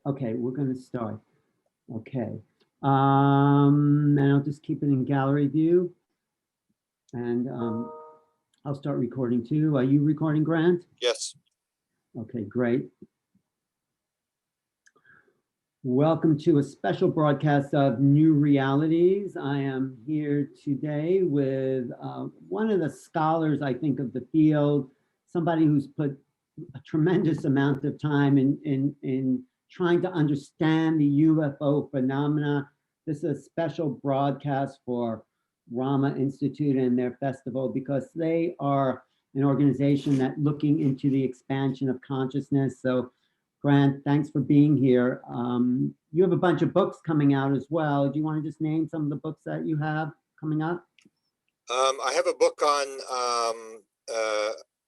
Okay, we're going to start. Okay. And I'll just keep it in gallery view. And I'll start recording too. Are you recording, Grant? Yes. Okay, great. Welcome to a special broadcast of New Realities. I am here today with one of the scholars, I think, of the field, somebody who's put a tremendous amount of time in trying to understand the UFO phenomena. This is a special broadcast for Rama Institute and their festival because they are an organization that looking into the expansion of consciousness. So Grant, thanks for being here. You have a bunch of books coming out as well. Do you want to just name some of the books that you have coming up? I have a book on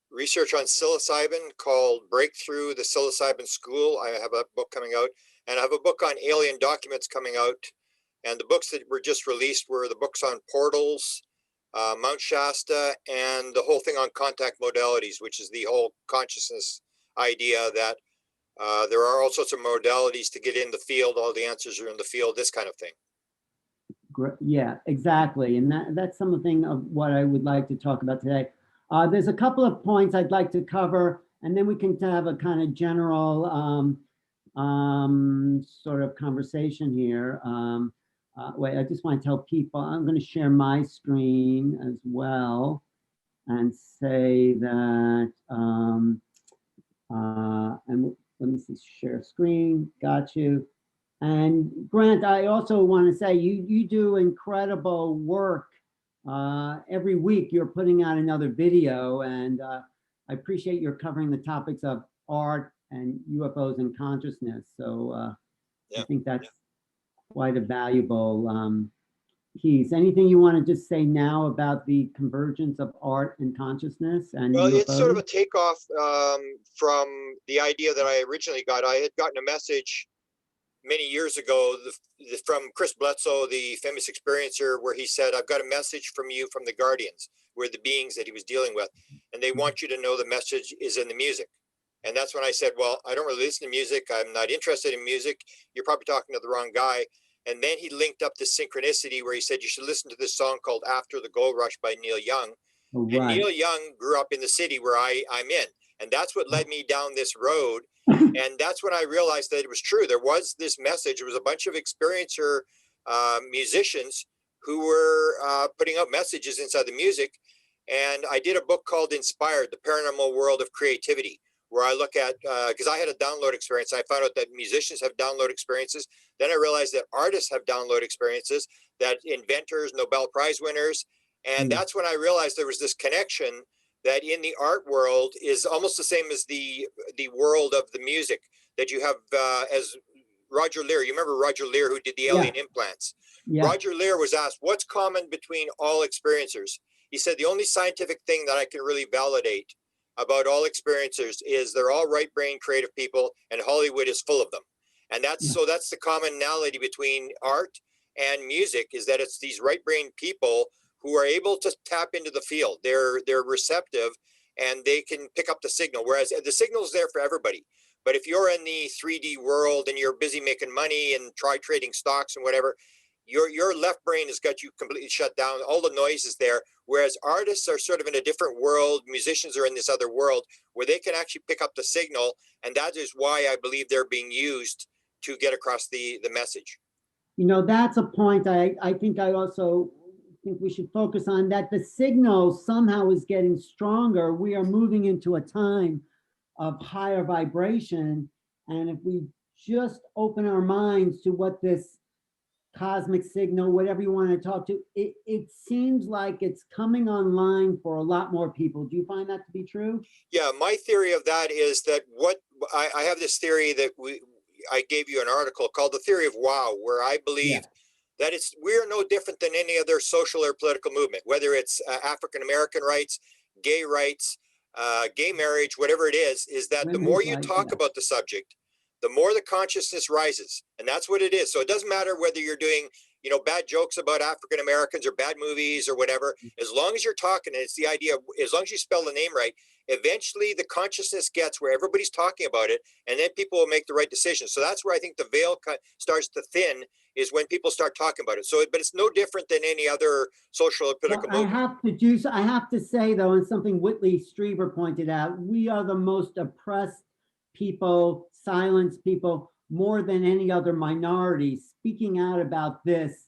research on psilocybin called Breakthrough the Psilocybin School. I have a book coming out, and I have a book on alien documents coming out. And the books that were just released were the books on portals, Mount Shasta, and the whole thing on contact modalities, which is the whole consciousness idea that there are all sorts of modalities to get in the field. All the answers are in the field, this kind of thing. Yeah, exactly. And that's something of what I would like to talk about today. There's a couple of points I'd like to cover, and then we can have a kind of general sort of conversation here. Wait, I just want to tell people, I'm going to share my screen as well and say that, and let me see, share screen, got you. And Grant, I also want to say you do incredible work. Every week you're putting out another video, and I appreciate your covering the topics of art and UFOs and consciousness. So Yeah. I think that's quite a valuable piece. Anything you want to just say now about the convergence of art and consciousness and Well, UFOs? it's sort of a takeoff from the idea that I originally got. I had gotten a message many years ago from Chris Bledsoe, the famous experiencer, where he said, I've got a message from you from the Guardians, where the beings that he was dealing with, and they want you to know the message is in the music. And that's when I said, well, I don't really listen to music. I'm not interested in music. You're probably talking to the wrong guy. And then he linked up this synchronicity where he said, you should listen to this song called After the Gold Rush by Neil Young. Oh, right. And Neil Young grew up in the city where I'm in. And that's what led me down this road. And that's when I realized that it was true. There was this message. It was a bunch of experiencer musicians who were putting out messages inside the music. And I did a book called Inspired, The Paranormal World of Creativity, where I look at, because I had a download experience. I found out that musicians have download experiences. Then I realized that artists have download experiences, that inventors, Nobel Prize winners. And that's when I realized there was this connection that in the art world is almost the same as the world of the music, that you have as Roger Lear. You remember Roger Lear, who did the alien implants? Yeah. Roger Lear was asked, what's common between all experiencers? He said, the only scientific thing that I can really validate about all experiencers is they're all right brain creative people, and Hollywood is full of them. And that's so that's the commonality between art and music, is that it's these right brain people who are able to tap into the field. They're receptive and they can pick up the signal, whereas the signal is there for everybody. But if you're in the 3D world and you're busy making money and try trading stocks and whatever, your left brain has got you completely shut down. All the noise is there. Whereas artists are sort of in a different world. Musicians are in this other world where they can actually pick up the signal. And that is why I believe they're being used to get across the message. You know, that's a point I think I also think we should focus on, that the signal somehow is getting stronger. We are moving into a time of higher vibration. And if we just open our minds to what this cosmic signal, whatever you want to talk to, it seems like it's coming online for a lot more people. Do you find that to be true? Yeah, my theory of that is that I have this theory that I gave you an article called The Theory of Wow, where I believe that we're no different than any other social or political movement, whether it's African-American rights, gay rights, gay marriage, whatever it is that the more you talk about the subject, the more the consciousness rises. And that's what it is. So it doesn't matter whether you're doing, bad jokes about African Americans or bad movies or whatever, as long as you're talking, and it's the idea, as long as you spell the name right, eventually the consciousness gets where everybody's talking about it, and then people will make the right decision. So that's where I think the veil starts to thin, is when people start talking about it. So, but it's no different than any other social or political Well, movement. I have to say though, and something Whitley Strieber pointed out, we are the most oppressed people, silenced people, more than any other minority. Speaking out about this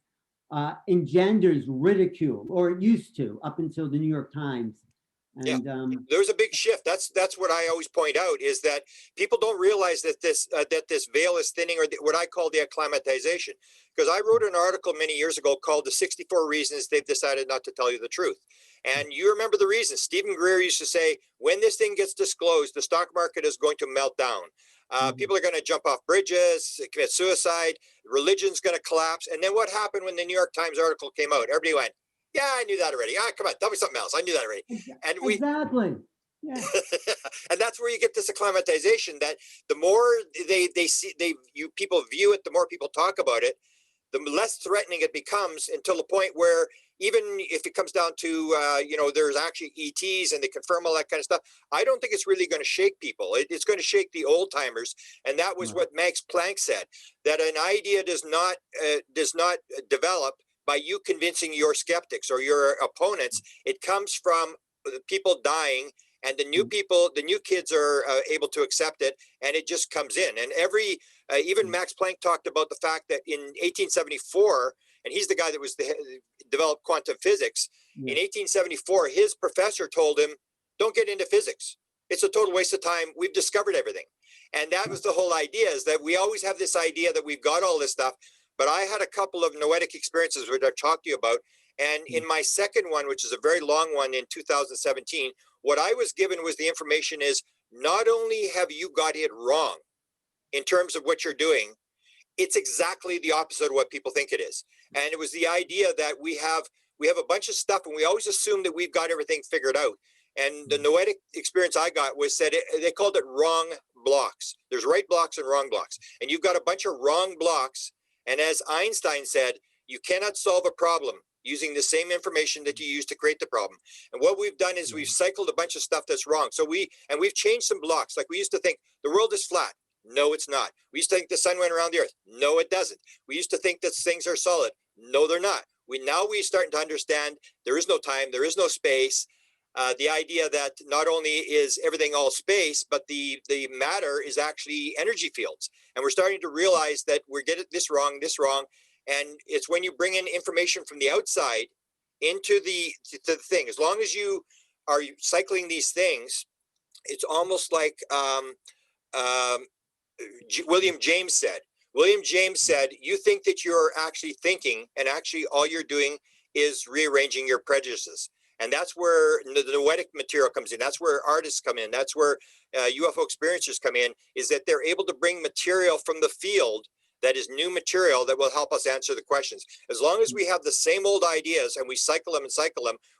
engenders ridicule, or it used to, up until the New York Times. And Yeah, there's a big shift. That's what I always point out, is that people don't realize that this veil is thinning, or what I call the acclimatization. Because I wrote an article many years ago called "The 64 Reasons They've Decided Not to Tell You the Truth." And you remember the reasons. Stephen Greer used to say, when this thing gets disclosed, the stock market is going to melt down. People are going to jump off bridges, commit suicide, religion's going to collapse. And then what happened when the New York Times article came out? Everybody went, yeah, I knew that already. Come on, tell me something else. I knew that already. And exactly. Yeah. and that's where you get this acclimatization, that the more people view it, the more people talk about it, the less threatening it becomes, until the point where even if it comes down to, there's actually ETs and they confirm all that kind of stuff, I don't think it's really going to shake people. It's going to shake the old timers. And that was what Max Planck said, that an idea does not develop by you convincing your skeptics or your opponents. It comes from the people dying, and the new people, the new kids are able to accept it, and it just comes in. And even Max Planck talked about the fact that in 1874, and he's the guy that was developed quantum physics. In 1874, his professor told him, don't get into physics. It's a total waste of time. We've discovered everything. And that was the whole idea, is that we always have this idea that we've got all this stuff. But I had a couple of noetic experiences which I've talked to you about. And in my second one, which is a very long one in 2017, what I was given was the information is, not only have you got it wrong in terms of what you're doing, it's exactly the opposite of what people think it is. And it was the idea that we have a bunch of stuff, and we always assume that we've got everything figured out. And the noetic experience I got was said, they called it wrong blocks. There's right blocks and wrong blocks. And you've got a bunch of wrong blocks. And as Einstein said, you cannot solve a problem using the same information that you use to create the problem. And what we've done is we've cycled a bunch of stuff that's wrong. So we've changed some blocks. Like, we used to think the world is flat. No, it's not. We used to think the sun went around the earth. No, it doesn't. We used to think that things are solid. No, they're not. We're starting to understand there is no time, there is no space. The idea that not only is everything all space, but the matter is actually energy fields. And we're starting to realize that we're getting this wrong. And it's when you bring in information from the outside into the thing. As long as you are cycling these things, it's almost like William James said. William James said, you think that you're actually thinking, and actually all you're doing is rearranging your prejudices. And that's where the noetic material comes in. That's where artists come in. That's where UFO experiencers come in, is that they're able to bring material from the field that is new material that will help us answer the questions. As long as we have the same old ideas and we cycle them,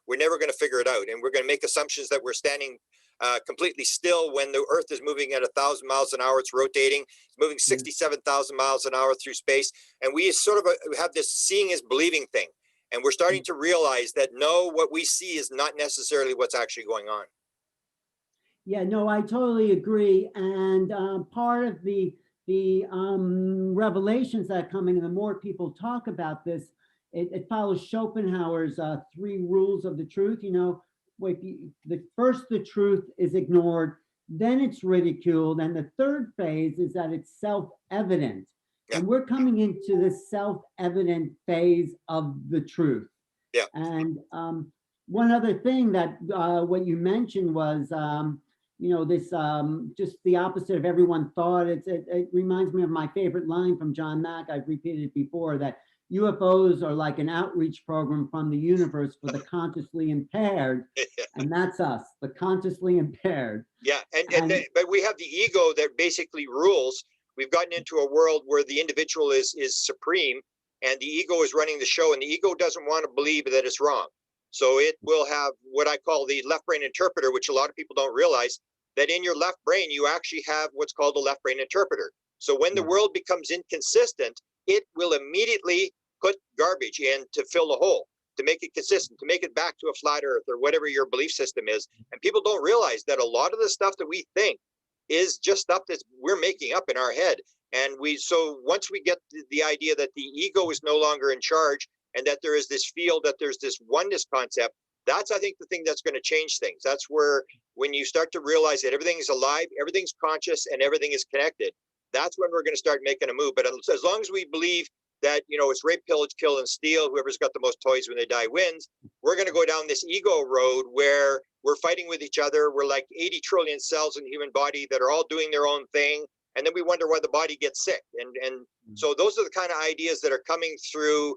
we're never going to figure it out. And we're going to make assumptions that we're standing completely still when the Earth is moving at 1,000 miles an hour. It's rotating. It's moving 67,000 miles an hour through space. And we sort of have this seeing is believing thing. And we're starting to realize that, no, what we see is not necessarily what's actually going on. Yeah, no, I totally agree. And part of the revelations that are coming, and the more people talk about this, it follows Schopenhauer's 3 rules of the truth. The truth is ignored, then it's ridiculed, and the third phase is that it's self-evident. Yeah. And we're coming into the self-evident phase of the truth. Yeah. And one other thing that what you mentioned was, this just the opposite of everyone thought. It reminds me of my favorite line from John Mack. I've repeated it before, that UFOs are like an outreach program from the universe for the consciously impaired. And that's us, the consciously impaired. Yeah, but we have the ego that basically rules. We've gotten into a world where the individual is supreme, and the ego is running the show, and the ego doesn't want to believe that it's wrong. So it will have what I call the left brain interpreter, which a lot of people don't realize, that in your left brain, you actually have what's called the left brain interpreter. So when the world becomes inconsistent, it will immediately put garbage in to fill the hole, to make it consistent, to make it back to a flat earth or whatever your belief system is. And people don't realize that a lot of the stuff that we think is just stuff that we're making up in our head. And so once we get the idea that the ego is no longer in charge and that there is this field, that there's this oneness concept, that's, I think, the thing that's going to change things. That's where, when you start to realize that everything is alive, everything's conscious, and everything is connected, that's when we're going to start making a move. But as long as we believe that, it's rape, pillage, kill, and steal, whoever's got the most toys when they die wins, we're going to go down this ego road where we're fighting with each other. We're like 80 trillion cells in the human body that are all doing their own thing. And then we wonder why the body gets sick. And so those are the kind of ideas that are coming through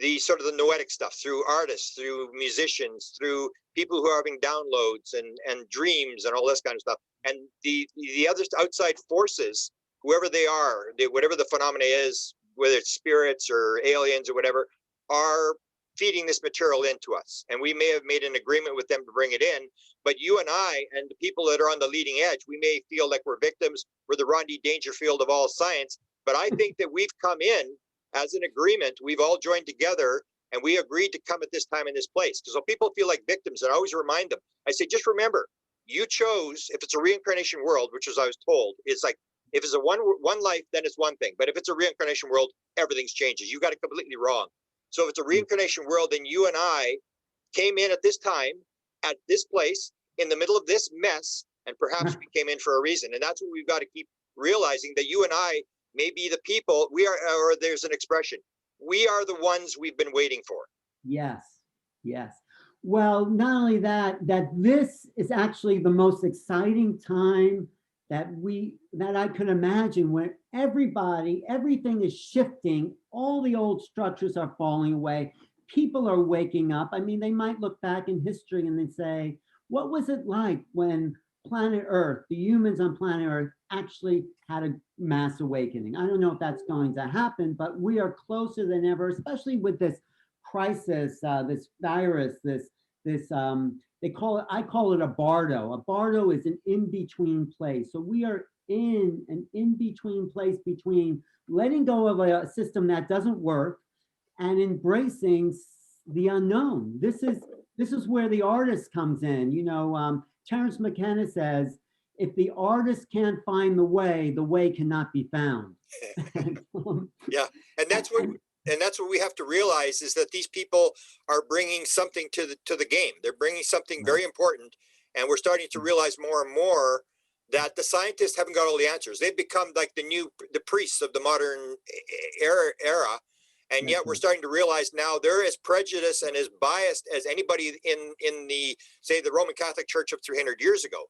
the sort of the noetic stuff, through artists, through musicians, through people who are having downloads and dreams and all this kind of stuff. And the other outside forces, whoever they are, whatever the phenomena is, whether it's spirits or aliens or whatever, are feeding this material into us. And we may have made an agreement with them to bring it in, but you and I and the people that are on the leading edge, we may feel like we're victims, we're the Rodney Dangerfield of all science. But I think that we've come in as an agreement, we've all joined together, and we agreed to come at this time in this place. So people feel like victims, and I always remind them, I say, just remember, you chose, if it's a reincarnation world, which as I was told, it's like, if it's a one life, then it's one thing. But if it's a reincarnation world, everything's changes. You got it completely wrong. So if it's a reincarnation world, then you and I came in at this time, at this place, in the middle of this mess, and perhaps we came in for a reason. And that's what we've got to keep realizing, that you and I may be the people, we are, or there's an expression, we are the ones we've been waiting for. Yes, yes. Well, not only that this is actually the most exciting time that I could imagine, when everything is shifting, all the old structures are falling away, people are waking up. I mean, they might look back in history and they say, what was it like when planet Earth, the humans on planet Earth, actually had a mass awakening? I don't know if that's going to happen, but we are closer than ever, especially with this crisis, this virus, I call it a bardo. A bardo is an in-between place. So we are in an in-between place between letting go of a system that doesn't work and embracing the unknown. This is where the artist comes in. Terence McKenna says, if the artist can't find the way cannot be found. Yeah, and that's what we have to realize, is that these people are bringing something to the game. They're bringing something very important, and we're starting to realize more and more that the scientists haven't got all the answers. They've become like the priests of the modern era. And yet we're starting to realize now they're as prejudiced and as biased as anybody in the, say, the Roman Catholic Church of 300 years ago.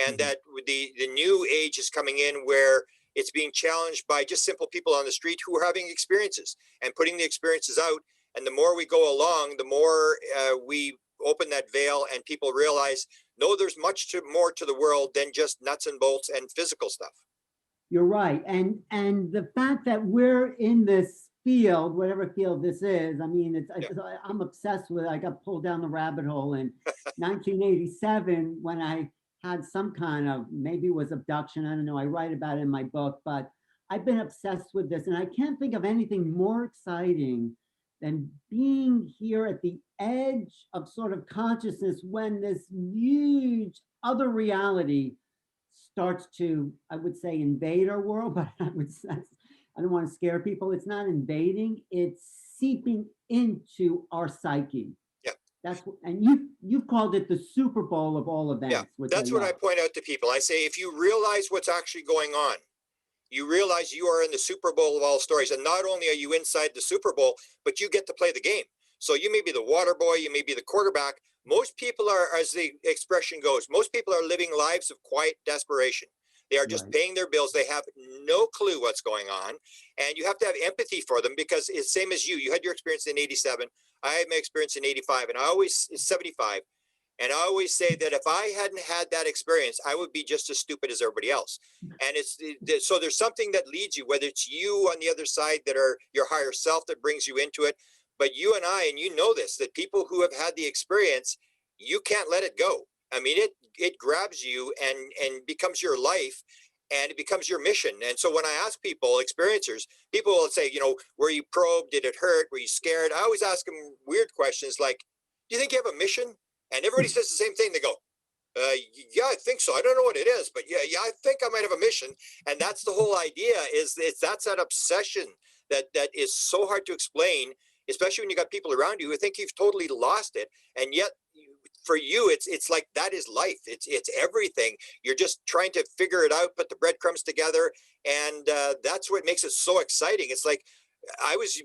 And that the new age is coming in, where it's being challenged by just simple people on the street who are having experiences and putting the experiences out. And the more we go along, the more we open that veil, and people realize, no, there's much more to the world than just nuts and bolts and physical stuff. You're right. And the fact that we're in this field, whatever field this is, I mean, I'm obsessed with it. I got pulled down the rabbit hole in 1987 when I had some kind of, maybe it was abduction, I don't know, I write about it in my book, but I've been obsessed with this, and I can't think of anything more exciting than being here at the edge of sort of consciousness when this huge other reality starts to, I would say, invade our world, but I don't want to scare people. It's not invading, it's seeping into our psyche. Yeah. And you've called it the Super Bowl of all events. Yeah, that's what I point out to people. I say, if you realize what's actually going on, you realize you are in the Super Bowl of all stories. And not only are you inside the Super Bowl, but you get to play the game. So you may be the water boy, you may be the quarterback. Most people are, as the expression goes, most people are living lives of quiet desperation. They are just paying their bills. They have no clue what's going on. And you have to have empathy for them, because it's same as you. You had your experience in 87. I had my experience in 85, and it's 75. And I always say that if I hadn't had that experience, I would be just as stupid as everybody else. And so there's something that leads you, whether it's you on the other side that are your higher self that brings you into it. But you and I, and you know this, that people who have had the experience, you can't let it go. I mean, it grabs you and becomes your life. and it becomes your mission. And so when I ask people, experiencers, people will say, were you probed? Did it hurt? Were you scared? I always ask them weird questions like, do you think you have a mission? And everybody says the same thing. They go, yeah, I think so. I don't know what it is, but yeah, I think I might have a mission. And that's the whole idea, that's that obsession that is so hard to explain, especially when you got people around you who think you've totally lost it. And yet for you, it's like, that is life. It's everything. You're just trying to figure it out, put the breadcrumbs together. And that's what makes it so exciting. It's like,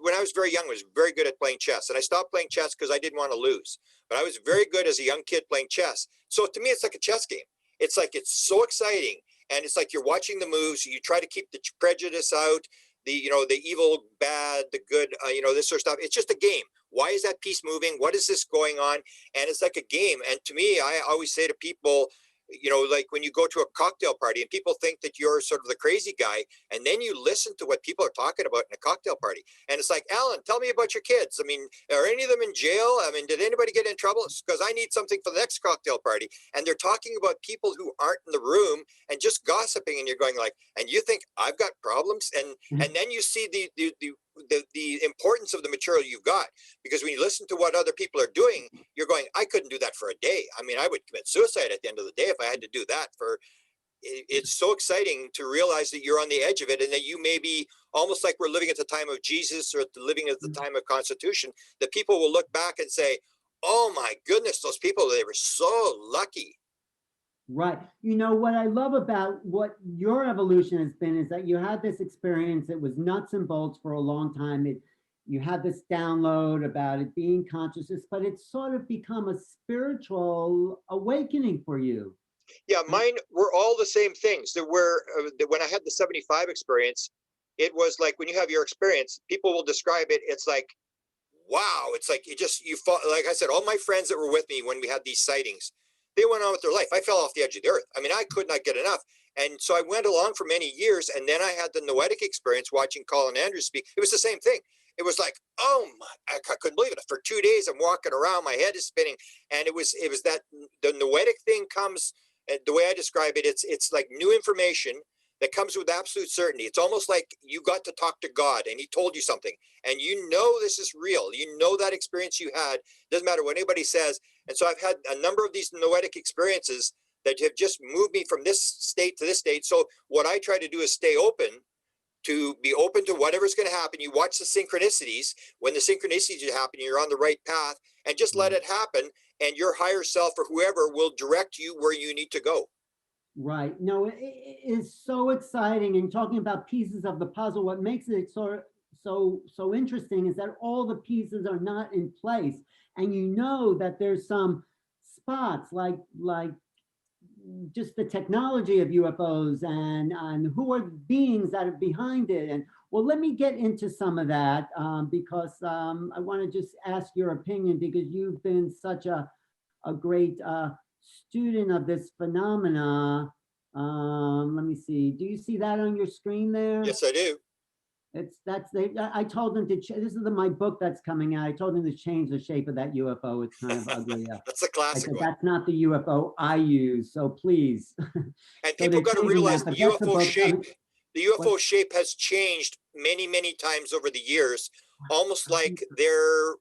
when I was very young, I was very good at playing chess, and I stopped playing chess because I didn't want to lose. But I was very good as a young kid playing chess. So to me, it's like a chess game. It's like, it's so exciting. And it's like, you're watching the moves. You try to keep the prejudice out, the evil, bad, the good, this sort of stuff. It's just a game. Why is that piece moving? What is this going on? And it's like a game. And to me, I always say to people, like when you go to a cocktail party and people think that you're sort of the crazy guy, and then you listen to what people are talking about in a cocktail party. And it's like, Alan, tell me about your kids. I mean, are any of them in jail? I mean, did anybody get in trouble? Because I need something for the next cocktail party. And they're talking about people who aren't in the room and just gossiping. And you're going like, and you think I've got problems? And then you see the importance of the material you've got, because when you listen to what other people are doing, you're going, I couldn't do that for a day. I mean, I would commit suicide at the end of the day if I had to do that. It's so exciting to realize that you're on the edge of it, and that you may be almost like we're living at the time of Jesus, or living at the time of Constitution, that people will look back and say, oh my goodness, those people, they were so lucky. Right. What I love about what your evolution has been is that you had this experience that was nuts and bolts for a long time. You had this download about it being consciousness, but it's sort of become a spiritual awakening for you. Yeah, mine were all the same things. There were, when I had the 75 experience, it was like, when you have your experience, people will describe it. It's like, wow. It's like, you fought, like I said, all my friends that were with me when we had these sightings, they went on with their life. I fell off the edge of the earth. I mean, I could not get enough. And so I went along for many years. And then I had the noetic experience watching Colin Andrews speak. It was the same thing. It was like, oh my, I couldn't believe it. For 2 days, I'm walking around, my head is spinning. And it was that the noetic thing comes, and the way I describe it, it's like new information that comes with absolute certainty. It's almost like you got to talk to God and he told you something, and this is real. That experience you had, doesn't matter what anybody says. And so I've had a number of these noetic experiences that have just moved me from this state to this state. So what I try to do is stay open, to be open to whatever's going to happen. You watch the synchronicities. When the synchronicities happen, you're on the right path, and just let it happen. And your higher self or whoever will direct you where you need to go. Right. No, it is so exciting. And talking about pieces of the puzzle, what makes it so interesting is that all the pieces are not in place. And that there's some spots like just the technology of UFOs and who are the beings that are behind it. And well, let me get into some of that because I want to just ask your opinion, because you've been such a great student of this phenomena. Let me see. Do you see that on your screen there? Yes, I do. I told them to, this is my book that's coming out. I told them to change the shape of that UFO. It's kind of ugly. That's a classic one. That's not the UFO I use, so please. And people got to realize the UFO shape. The UFO shape has changed many, many times over the years, almost like they're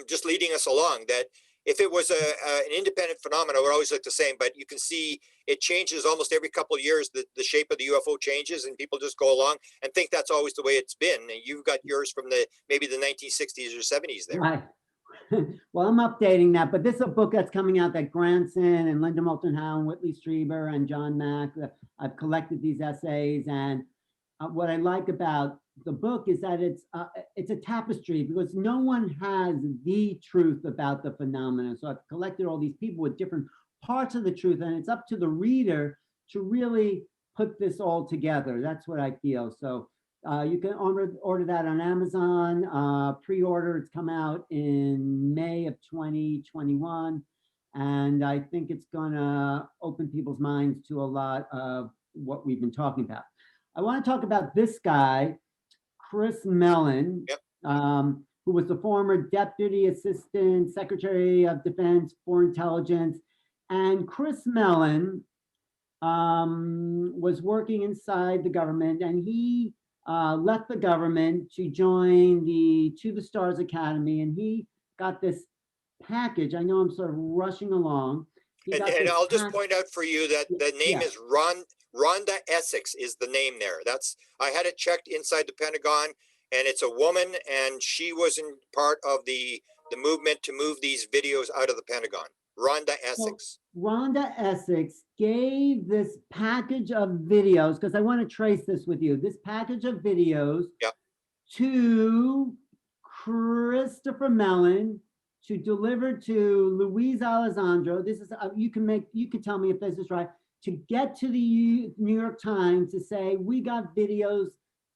just leading us along. That if it was an independent phenomenon, it would always look the same, but you can see it changes almost every couple of years. The shape of the UFO changes, and people just go along and think that's always the way it's been. And you've got yours from maybe the 1960s or 70s there. Right. Well, I'm updating that, but this is a book that's coming out that Granson and Linda Moulton Howe and Whitley Strieber and John Mack, I've collected these essays. And what I like about the book is that it's a tapestry, because no one has the truth about the phenomena. So I've collected all these people with different parts of the truth, and it's up to the reader to really put this all together. That's what I feel. So you can order that on Amazon, pre-order. It's come out in May of 2021. And I think it's gonna open people's minds to a lot of what we've been talking about. I wanna talk about this guy, Chris Mellon, Yep. Who was the former Deputy Assistant Secretary of Defense for Intelligence. And Chris Mellon was working inside the government, and he left the government to join the To the Stars Academy, and he got this package. I know I'm sort of rushing along. He got And this I'll just point out for you that the name yeah. is Rhonda Essex is the name there. I had it checked inside the Pentagon, and it's a woman, and she wasn't part of the movement to move these videos out of the Pentagon. Rhonda Essex. So Rhonda Essex gave this package of videos, because I want to trace this with you, this package of videos Yeah. to Christopher Mellon to deliver to Luis Alessandro. This is, you can tell me if this is right, to get to the New York Times to say, we got videos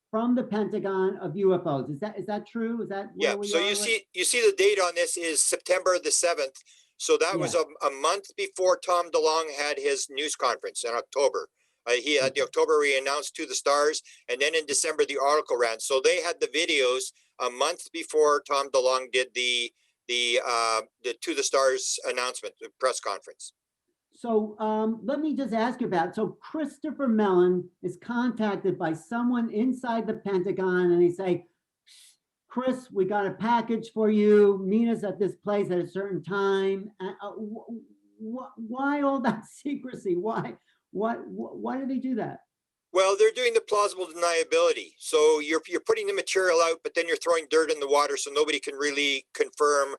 from the Pentagon of UFOs. Is that true? Is that where we so are? you see the date on this is September the 7th. So that was a month before Tom DeLonge had his news conference in October. He had the October where he announced To the Stars, and then in December the article ran. So they had the videos a month before Tom DeLonge did the To the Stars announcement, the press conference. So let me just ask you about, so Christopher Mellon is contacted by someone inside the Pentagon, and they say, Chris, we got a package for you. Meet us at this place at a certain time. Why all that secrecy? Why do they do that? Well, they're doing the plausible deniability. So you're putting the material out, but then you're throwing dirt in the water so nobody can really confirm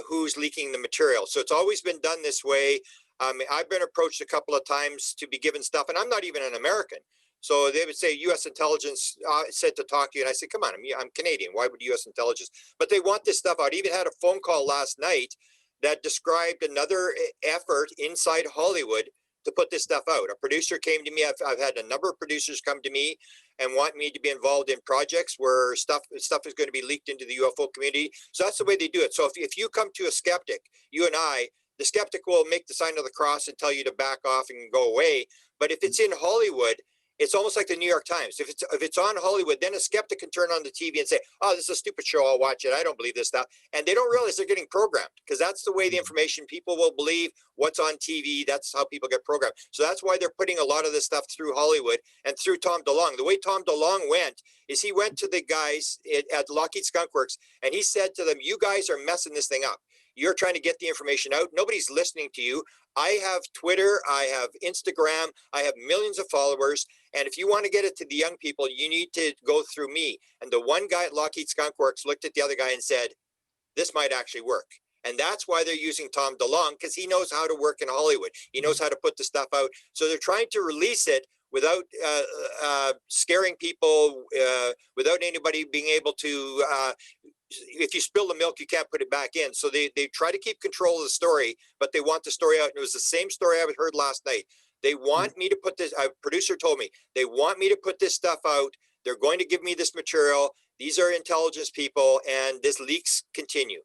who's leaking the material. So it's always been done this way. I've been approached a couple of times to be given stuff, and I'm not even an American. So they would say U.S. intelligence said to talk to you, and I said, come on, I'm Canadian. Why would U.S. intelligence? But they want this stuff out. I even had a phone call last night that described another effort inside Hollywood to put this stuff out. A producer came to me. I've had a number of producers come to me and want me to be involved in projects where stuff is going to be leaked into the UFO community. So that's the way they do it. So if you come to a skeptic, you and I, the skeptic will make the sign of the cross and tell you to back off and go away. But if it's in Hollywood, it's almost like the New York Times. If it's on Hollywood, then a skeptic can turn on the TV and say, oh, this is a stupid show. I'll watch it. I don't believe this stuff. And they don't realize they're getting programmed, because that's the way the information, people will believe what's on TV. That's how people get programmed. So that's why they're putting a lot of this stuff through Hollywood and through Tom DeLonge. The way Tom DeLonge went is he went to the guys at Lockheed Skunk Works, and he said to them, you guys are messing this thing up. You're trying to get the information out. Nobody's listening to you. I have Twitter. I have Instagram. I have millions of followers. And if you want to get it to the young people, you need to go through me. And the one guy at Lockheed Skunk Works looked at the other guy and said, this might actually work. And that's why they're using Tom DeLonge, because he knows how to work in Hollywood. He knows how to put the stuff out. So they're trying to release it without scaring people, without anybody being able to, if you spill the milk, you can't put it back in. So they try to keep control of the story, but they want the story out. And it was the same story I heard last night. They want me to put this, a producer told me, they want me to put this stuff out. They're going to give me this material. These are intelligence people, and this leaks continue.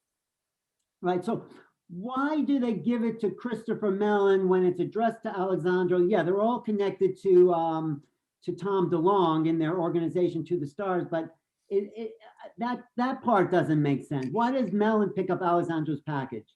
Right. So why do they give it to Christopher Mellon when it's addressed to Alessandro? Yeah, they're all connected to Tom DeLonge in their organization To the Stars, but that part doesn't make sense. Why does Mellon pick up Alessandro's package?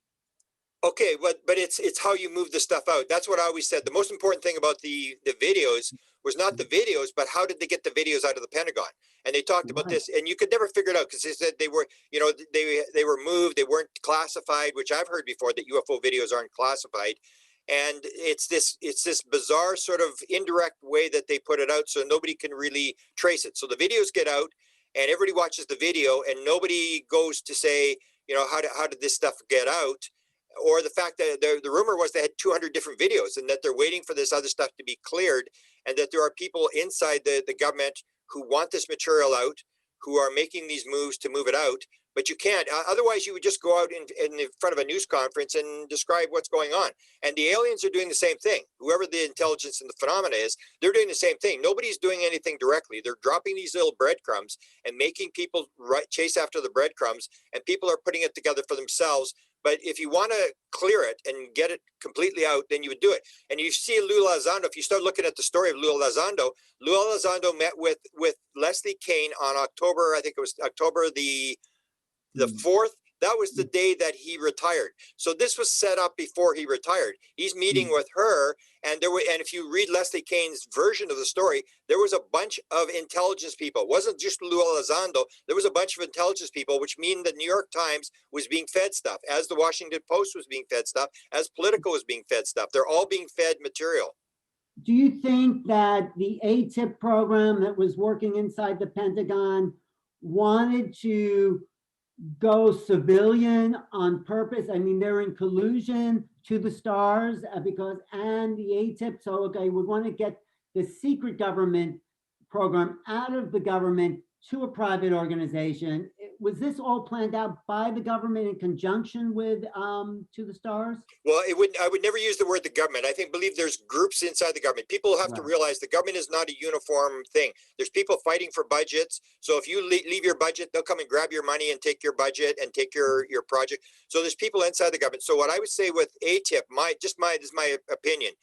Okay, but it's how you move the stuff out. That's what I always said. The most important thing about the videos was not the videos, but how did they get the videos out of the Pentagon? And they talked about this, and you could never figure it out, because they said they were, they were moved, they weren't classified, which I've heard before, that UFO videos aren't classified. And it's this bizarre sort of indirect way that they put it out, so nobody can really trace it. So the videos get out, and everybody watches the video, and nobody goes to say, how did this stuff get out? Or the fact that the rumor was they had 200 different videos, and that they're waiting for this other stuff to be cleared, and that there are people inside the government who want this material out, who are making these moves to move it out. But you can't. Otherwise, you would just go out in front of a news conference and describe what's going on. And the aliens are doing the same thing. Whoever the intelligence and the phenomena is, they're doing the same thing. Nobody's doing anything directly. They're dropping these little breadcrumbs and making people chase after the breadcrumbs, and people are putting it together for themselves. But if you want to clear it and get it completely out, then you would do it. And you see Lou Elizondo, if you start looking at the story of Lou Elizondo met with Leslie Kean on October, I think it was October the 4th. That was the day that he retired. So this was set up before he retired. He's meeting with her, and and if you read Leslie Kane's version of the story, there was a bunch of intelligence people. It wasn't just Lou Elizondo. There was a bunch of intelligence people, which mean the New York Times was being fed stuff, as the Washington Post was being fed stuff, as Politico was being fed stuff. They're all being fed material. Do you think that the ATIP program that was working inside the Pentagon wanted to go civilian on purpose? I mean, they're in collusion to the stars and the ATIP. So, okay, we want to get the secret government program out of the government to a private organization. Was this all planned out by the government in conjunction with To the Stars? Well, I would never use the word the government. I believe there's groups inside the government. People have to realize the government is not a uniform thing. There's people fighting for budgets. So if you leave your budget, they'll come and grab your money and take your budget and take your project. So there's people inside the government. So what I would say with ATIP, this is my opinion,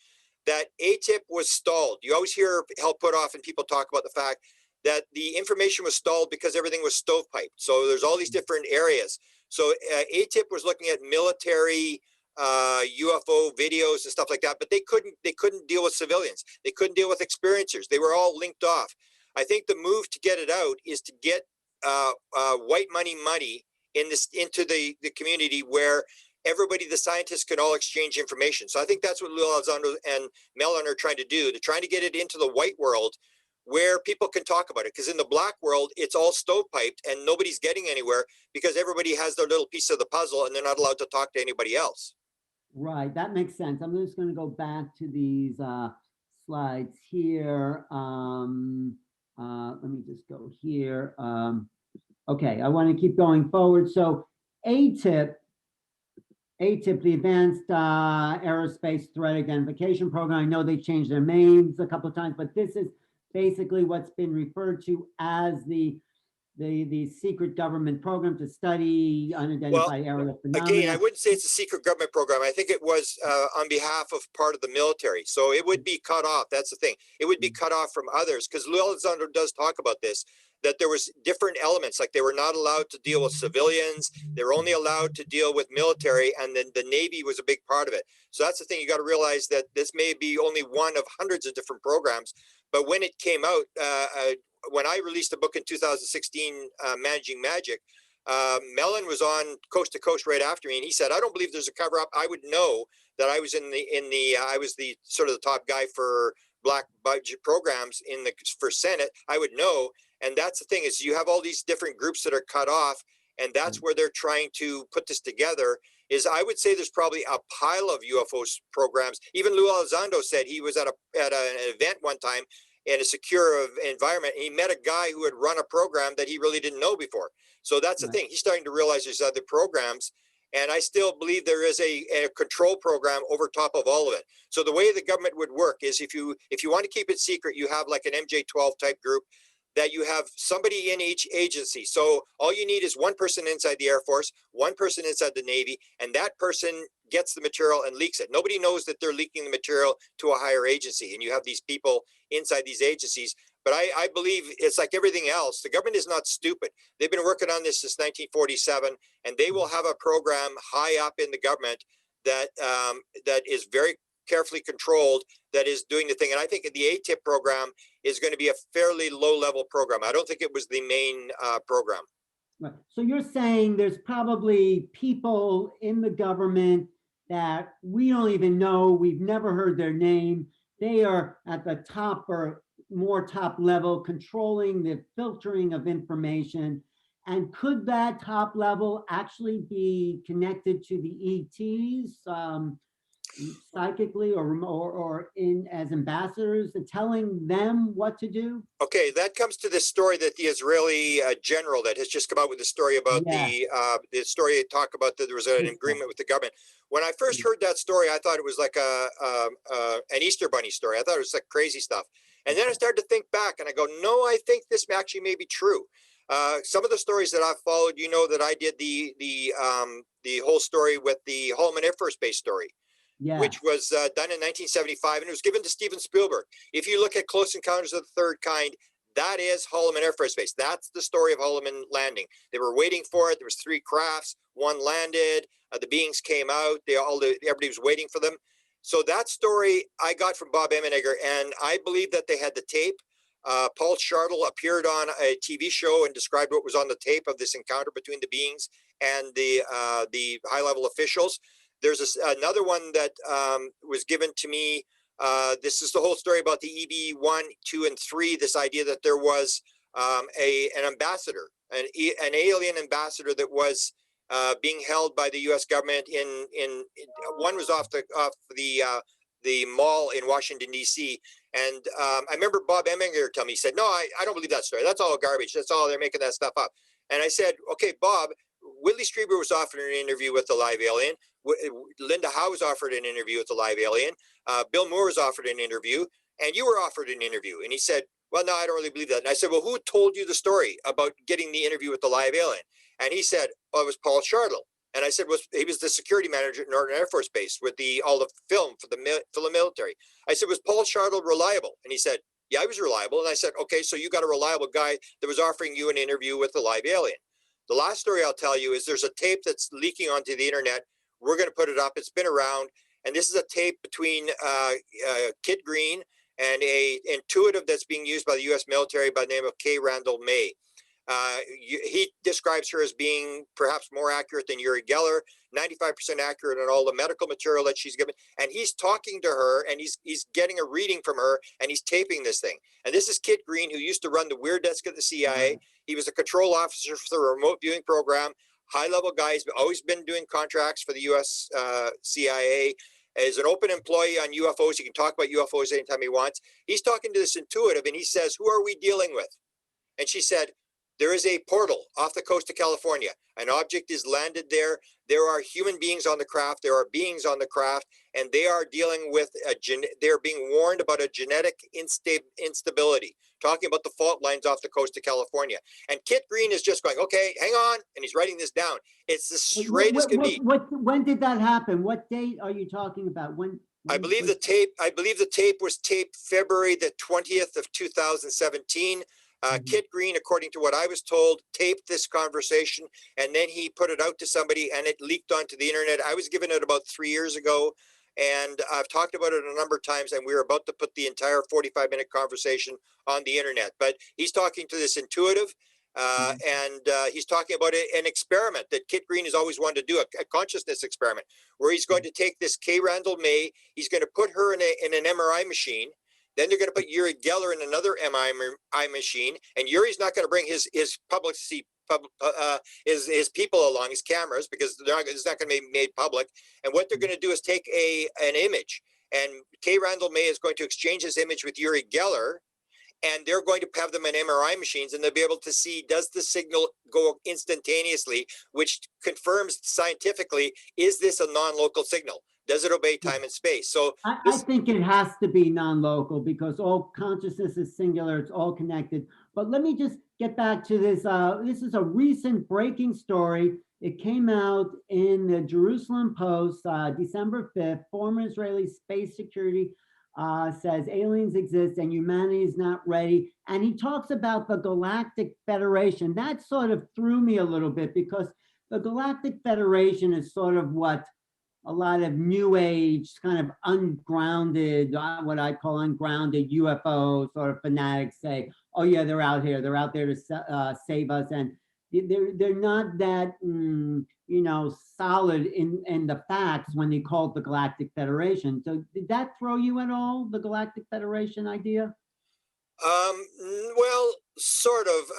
that ATIP was stalled. You always hear help put off and people talk about the fact that the information was stalled because everything was stovepiped. So there's all these different areas. So ATIP was looking at military UFO videos and stuff like that, but they couldn't deal with civilians. They couldn't deal with experiencers. They were all linked off. I think the move to get it out is to get white money into the community where everybody, the scientists, can all exchange information. So I think that's what Lou Elizondo and Mellon are trying to do. They're trying to get it into the white world where people can talk about it. Because in the black world, it's all stovepiped and nobody's getting anywhere because everybody has their little piece of the puzzle and they're not allowed to talk to anybody else. Right, that makes sense. I'm just going to go back to these slides here. Let me just go here. Okay, I want to keep going forward. So ATIP, the Advanced Aerospace Threat Identification Program. I know they changed their names a couple of times, but this is basically what's been referred to as the secret government program to study unidentified aerial phenomena. Again, I wouldn't say it's a secret government program. I think it was on behalf of part of the military. So it would be cut off. That's the thing. It would be cut off from others, because Lou Elizondo does talk about this, that there was different elements, like they were not allowed to deal with civilians. They were only allowed to deal with military, and then the Navy was a big part of it. So that's the thing. You got to realize that this may be only one of hundreds of different programs. But when it came out, when I released a book in 2016, Managing Magic, Mellon was on Coast to Coast right after me, and he said, "I don't believe there's a cover up. I would know that I was I was the sort of the top guy for black budget programs for Senate. I would know." And that's the thing, is you have all these different groups that are cut off, and that's where they're trying to put this together. Is I would say there's probably a pile of UFO programs. Even Lou Elizondo said he was at an event one time in a secure environment, and he met a guy who had run a program that he really didn't know before. So that's the thing. He's starting to realize there's other programs, and I still believe there is a control program over top of all of it. So the way the government would work is if you want to keep it secret, you have like an MJ-12 type group, that you have somebody in each agency. So all you need is one person inside the Air Force, one person inside the Navy, and that person gets the material and leaks it. Nobody knows that they're leaking the material to a higher agency, and you have these people inside these agencies. But I believe it's like everything else. The government is not stupid. They've been working on this since 1947, and they will have a program high up in the government that that is very carefully controlled, that is doing the thing. And I think the ATIP program is going to be a fairly low-level program. I don't think it was the main program. Right. So you're saying there's probably people in the government that we don't even know, we've never heard their name. They are at the top or more top level, controlling the filtering of information. And could that top level actually be connected to the ETs? Psychically or in as ambassadors and telling them what to do? Okay, that comes to this story that the Israeli general that has just come out with the story about the story talk about that there was an agreement with the government. When I first heard that story, I thought it was like an Easter Bunny story. I thought it was like crazy stuff. And then I started to think back and I go, no, I think this actually may be true. Some of the stories that I've followed, you know, that I did the whole story with the Holloman Air Force Base story. Yeah. Which was done in 1975, and it was given to Steven Spielberg. If you look at Close Encounters of the Third Kind, That is Holloman Air Force Base. That's the story of Holloman landing. They were waiting for it. There was 3 crafts. One landed. The beings came out. Everybody was waiting for them. So that story I got from Bob Emenegger, and I believe that they had the tape. Paul Shartle appeared on a TV show and described what was on the tape of this encounter between the beings and the high-level officials. There's another one that was given to me. This is the whole story about the EB1, 2, and 3. This idea that there was an ambassador, an alien ambassador that was being held by the U.S. government. One was off the mall in Washington D.C. And I remember Bob Emenegger telling me, he said, "No, I don't believe that story. That's all garbage. That's all, they're making that stuff up." And I said, "Okay, Bob, Whitley Strieber was offered an interview with the live alien. Linda Howe was offered an interview with the live alien. Bill Moore was offered an interview, and you were offered an interview." And he said, "Well, no, I don't really believe that." And I said, "Well, who told you the story about getting the interview with the live alien?" And he said, "Oh, it was Paul Shartle." And I said, he was the security manager at Norton Air Force Base with all the film for the military. I said, "Was Paul Shartle reliable?" And he said, "Yeah, he was reliable." And I said, "Okay, so you got a reliable guy that was offering you an interview with the live alien." The last story I'll tell you is there's a tape that's leaking onto the internet. We're going to put it up. It's been around. And this is a tape between Kit Green and a intuitive that's being used by the U.S. military by the name of Kay Randall May. He describes her as being perhaps more accurate than Uri Geller, 95% accurate on all the medical material that she's given. And he's talking to her, and he's getting a reading from her, and he's taping this thing. And this is Kit Green, who used to run the Weird Desk at the CIA. He was a control officer for the remote viewing program. High-level guy. He's always been doing contracts for the U.S. CIA. As an open employee on UFOs, he can talk about UFOs anytime he wants. He's talking to this intuitive, and he says, "Who are we dealing with?" And she said, "There is a portal off the coast of California. An object is landed there. There are human beings on the craft. There are beings on the craft, and they are dealing with they're being warned about a genetic instability, talking about the fault lines off the coast of California." And Kit Green is just going, "Okay, hang on," and he's writing this down. It's the straight as can be. When did that happen? What date are you talking about? I believe the tape was taped February the 20th of 2017. Kit Green, according to what I was told, taped this conversation, and then he put it out to somebody, and it leaked onto the internet. I was given it about 3 years ago, and I've talked about it a number of times, and we were about to put the entire 45-minute conversation on the internet. But he's talking to this intuitive, and he's talking about an experiment that Kit Green has always wanted to do, a consciousness experiment, where he's going to take this Kay Randall May, he's going to put her in an MRI machine. Then they're going to put Uri Geller in another MRI machine, and Yuri's not going to bring his people along, his cameras, because it's not going to be made public. And what they're going to do is take an image, and Kay Randall May is going to exchange his image with Uri Geller, and they're going to have them in MRI machines, and they'll be able to see, does the signal go instantaneously, which confirms scientifically, is this a non-local signal? Does it obey time and space? So I think it has to be non-local, because all consciousness is singular. It's all connected. But let me just get back to this. This is a recent breaking story. It came out in the Jerusalem Post, December 5th. Former Israeli space security says aliens exist and humanity is not ready. And he talks about the Galactic Federation. That sort of threw me a little bit, because the Galactic Federation is sort of what a lot of new age, kind of ungrounded, what I call ungrounded UFO sort of fanatics say, "Oh yeah, they're out here. They're out there to save us." And they're not that, solid in the facts when they call it the Galactic Federation. So did that throw you at all, the Galactic Federation idea? Well, sort of.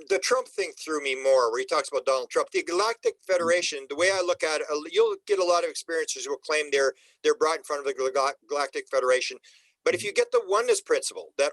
The Trump thing threw me more, where he talks about Donald Trump. The Galactic Federation, the way I look at it, you'll get a lot of experiencers who will claim they're brought in front of the Galactic Federation. But if you get the oneness principle, that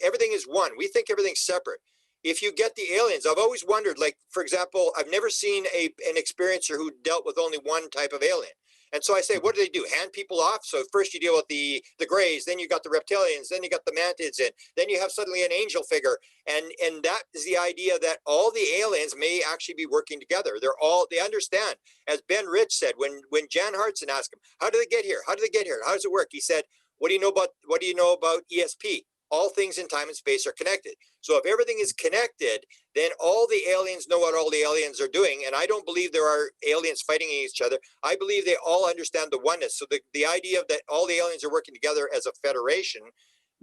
everything is one, we think everything's separate. If you get the aliens, I've always wondered, like, for example, I've never seen an experiencer who dealt with only one type of alien. And so I say, what do? Hand people off? So first you deal with the greys, then you got the reptilians, then you got the mantids, and then you have suddenly an angel figure. And that is the idea that all the aliens may actually be working together. They understand. As Ben Rich said, when Jan Hartson asked him, how do they get here? How do they get here? How does it work? He said, what do you know about ESP? all things in time and space are connected. So if everything is connected, then all the aliens know what all the aliens are doing. And I don't believe there are aliens fighting each other. I believe they all understand the oneness. So the idea that all the aliens are working together as a federation,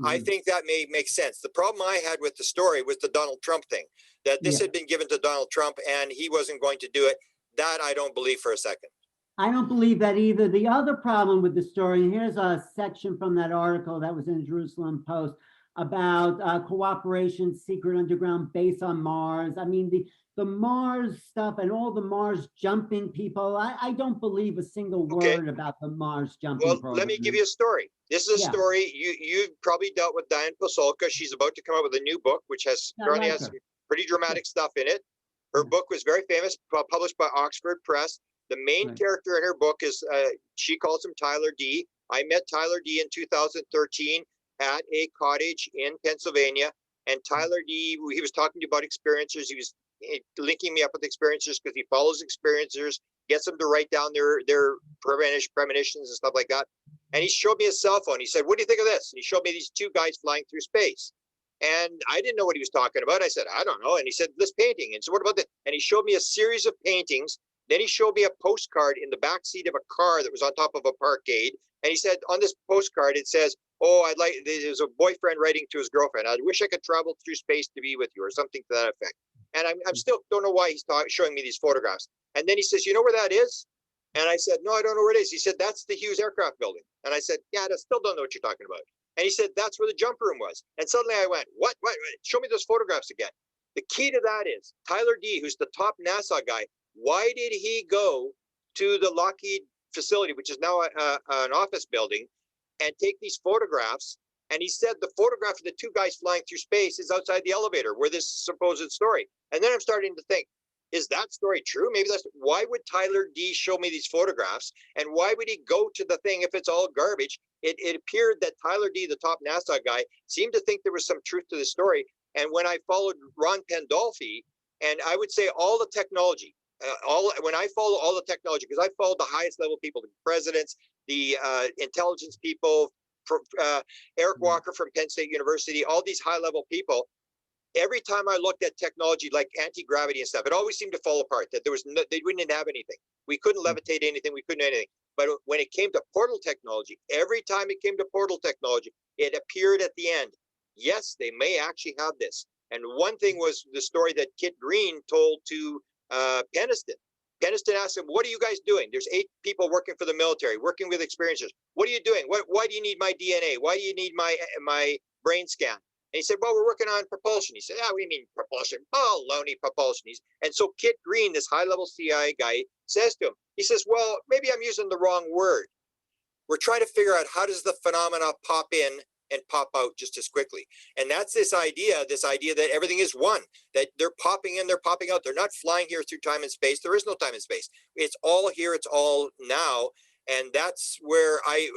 I think that may make sense. The problem I had with the story was the Donald Trump thing, that this had been given to Donald Trump and he wasn't going to do it. That I don't believe for a second. I don't believe that either. The other problem with the story, and here's a section from that article that was in the Jerusalem Post about cooperation, secret underground base on Mars. I mean, the Mars stuff and all the Mars jumping people, I don't believe a single word about the Mars jumping program. Let me give you a story. This is a story, you've probably dealt with Diane Pasulka. She's about to come out with a new book, which has some pretty dramatic stuff in it. Her book was very famous, published by Oxford Press. The main character in her book is, she calls him Tyler D. I met Tyler D in 2013 at a cottage in Pennsylvania. And Tyler D, he was talking to me about experiencers. He was linking me up with experiencers because he follows experiencers, gets them to write down their premonitions and stuff like that. And he showed me his cell phone. He said, "What do you think of this?" And he showed me these two guys flying through space. And I didn't know what he was talking about. I said, "I don't know." And he said, "This painting." And so, "What about that?" And he showed me a series of paintings. Then he showed me a postcard in the back seat of a car that was on top of a parkade. And he said, on this postcard, it says, "Oh, there's a boyfriend writing to his girlfriend. I wish I could travel through space to be with you," or something to that effect. And I'm still don't know why he's showing me these photographs. And then he says, "You know where that is?" And I said, "No, I don't know where it is." He said, "That's the Hughes Aircraft Building." And I said, "Yeah, I still don't know what you're talking about." And he said, "That's where the jump room was." And suddenly I went, what? Show me those photographs again. The key to that is Tyler D, who's the top NASA guy. Why did he go to the Lockheed facility, which is now an office building, and take these photographs? And he said the photograph of the two guys flying through space is outside the elevator where this supposed story. And then I'm starting to think, is that story true? Maybe that's why would Tyler D show me these photographs? And why would he go to the thing if it's all garbage? It appeared that Tyler D, the top NASA guy, seemed to think there was some truth to the story. And when I followed Ron Pandolfi, and I would say all the technology, when I follow all the technology, because I followed the highest level people, the presidents, the intelligence people, Eric Walker from Penn State University, all these high level people, every time I looked at technology like anti-gravity and stuff, it always seemed to fall apart, that there was they wouldn't have anything. We couldn't levitate anything. We couldn't do anything. But when it came to portal technology, every time it came to portal technology, it appeared at the end, yes, they may actually have this. And one thing was the story that Kit Green told to Peniston. Peniston asked him, "What are you guys doing? There's 8 people working for the military, working with experiencers. What are you doing? Why do you need my DNA? Why do you need my brain scan?" And he said, "Well, we're working on propulsion." He said, "Ah, what do you mean propulsion?" "Oh, baloney, propulsion." And so Kit Green, this high-level CIA guy, says to him, he says, "Well, maybe I'm using the wrong word. We're trying to figure out how does the phenomena pop in and pop out just as quickly." And that's this idea that everything is one, that they're popping in, they're popping out. They're not flying here through time and space. There is no time and space. It's all here. It's all now. And that's where I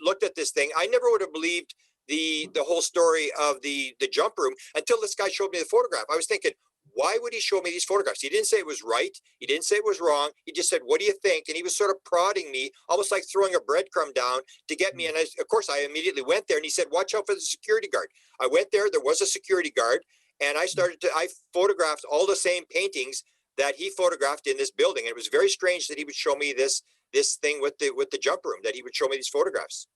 looked at this thing. I never would have believed the whole story of the jump room until this guy showed me the photograph. I was thinking, why would he show me these photographs? He didn't say it was right. He didn't say it was wrong. He just said, "What do you think?" And he was sort of prodding me, almost like throwing a breadcrumb down to get me. And of course, I immediately went there and he said, "Watch out for the security guard." I went there. There was a security guard. And I photographed all the same paintings that he photographed in this building. And it was very strange that he would show me this thing with the jump room, that he would show me these photographs.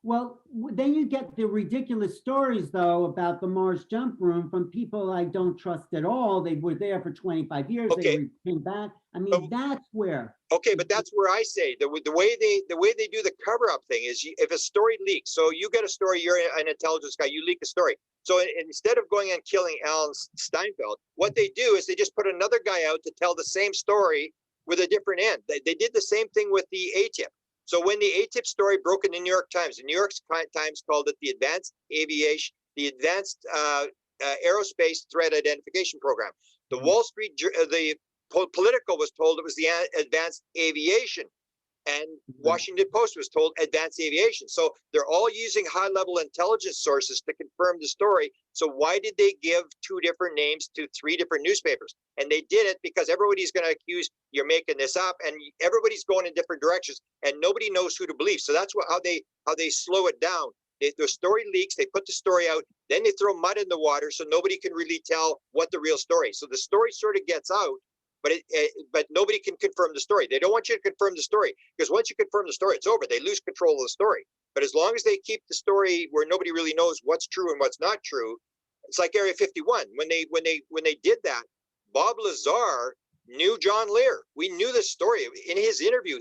Well, then you get the ridiculous stories, though, about the Mars jump room from people I don't trust at all. They were there for 25 years. Okay. They came back. I mean, that's where. Okay, but that's where I say the way they do the cover-up thing is, if a story leaks, so you get a story, you're an intelligence guy, you leak a story. So instead of going and killing Alan Steinfeld, what they do is they just put another guy out to tell the same story with a different end. They did the same thing with the ATIP. So when the ATIP story broke in the New York Times, the New York Times called it the Advanced Aerospace Threat Identification Program. The Wall Street, the Political was told it was the Advanced Aviation, and Washington Post was told Advanced Aviation. So they're all using high-level intelligence sources to confirm the story. So why did they give 2 different names to 3 different newspapers? And they did it because everybody's going to accuse you're making this up, and everybody's going in different directions, and nobody knows who to believe. So that's how they slow it down. The story leaks, they put the story out, then they throw mud in the water so nobody can really tell what the real story is. So the story sort of gets out, but nobody can confirm the story. They don't want you to confirm the story, because once you confirm the story, it's over. They lose control of the story. But as long as they keep the story where nobody really knows what's true and what's not true, it's like Area 51. When they did that, Bob Lazar knew John Lear. We knew this story. In his interview,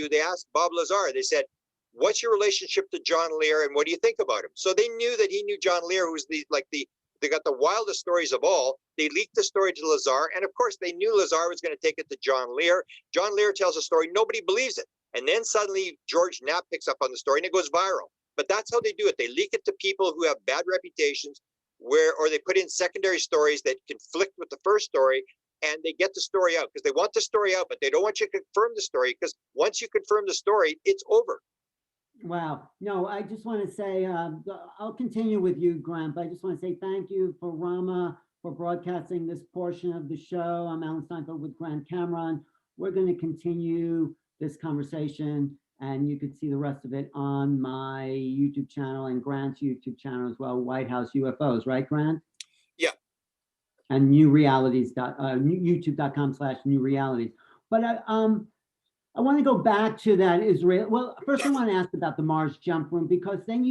they asked Bob Lazar, they said, "What's your relationship to John Lear and what do you think about him?" So they knew that he knew John Lear, who's they got the wildest stories of all. They leaked the story to Lazar, and of course they knew Lazar was going to take it to John Lear. John Lear tells a story, nobody believes it. And then suddenly George Knapp picks up on the story and it goes viral. But that's how they do it. They leak it to people who have bad reputations, or they put in secondary stories that conflict with the first story, and they get the story out because they want the story out, but they don't want you to confirm the story, because once you confirm the story, it's over. Wow. No, I just want to say, I'll continue with you, Grant, but I just want to say thank you for Rama for broadcasting this portion of the show. I'm Alan Steinfeld with Grant Cameron. We're going to continue this conversation, and you could see the rest of it on my YouTube channel and Grant's YouTube channel as well, White House UFOs, right, Grant? Yeah. And youtube.com/new realities. But I want to go back to that Israel. Well, first I want to ask about the Mars jump room, because then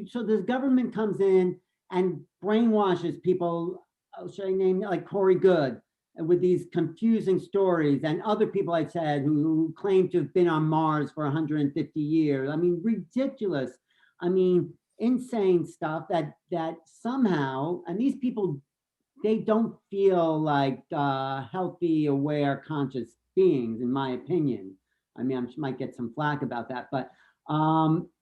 so the government comes in and brainwashes people, should I name like Corey Good, with these confusing stories, and other people I said who claim to have been on Mars for 150 years. I mean, ridiculous. I mean, insane stuff that somehow, and these people, they don't feel like healthy, aware, conscious beings, in my opinion. I mean, I might get some flack about that, but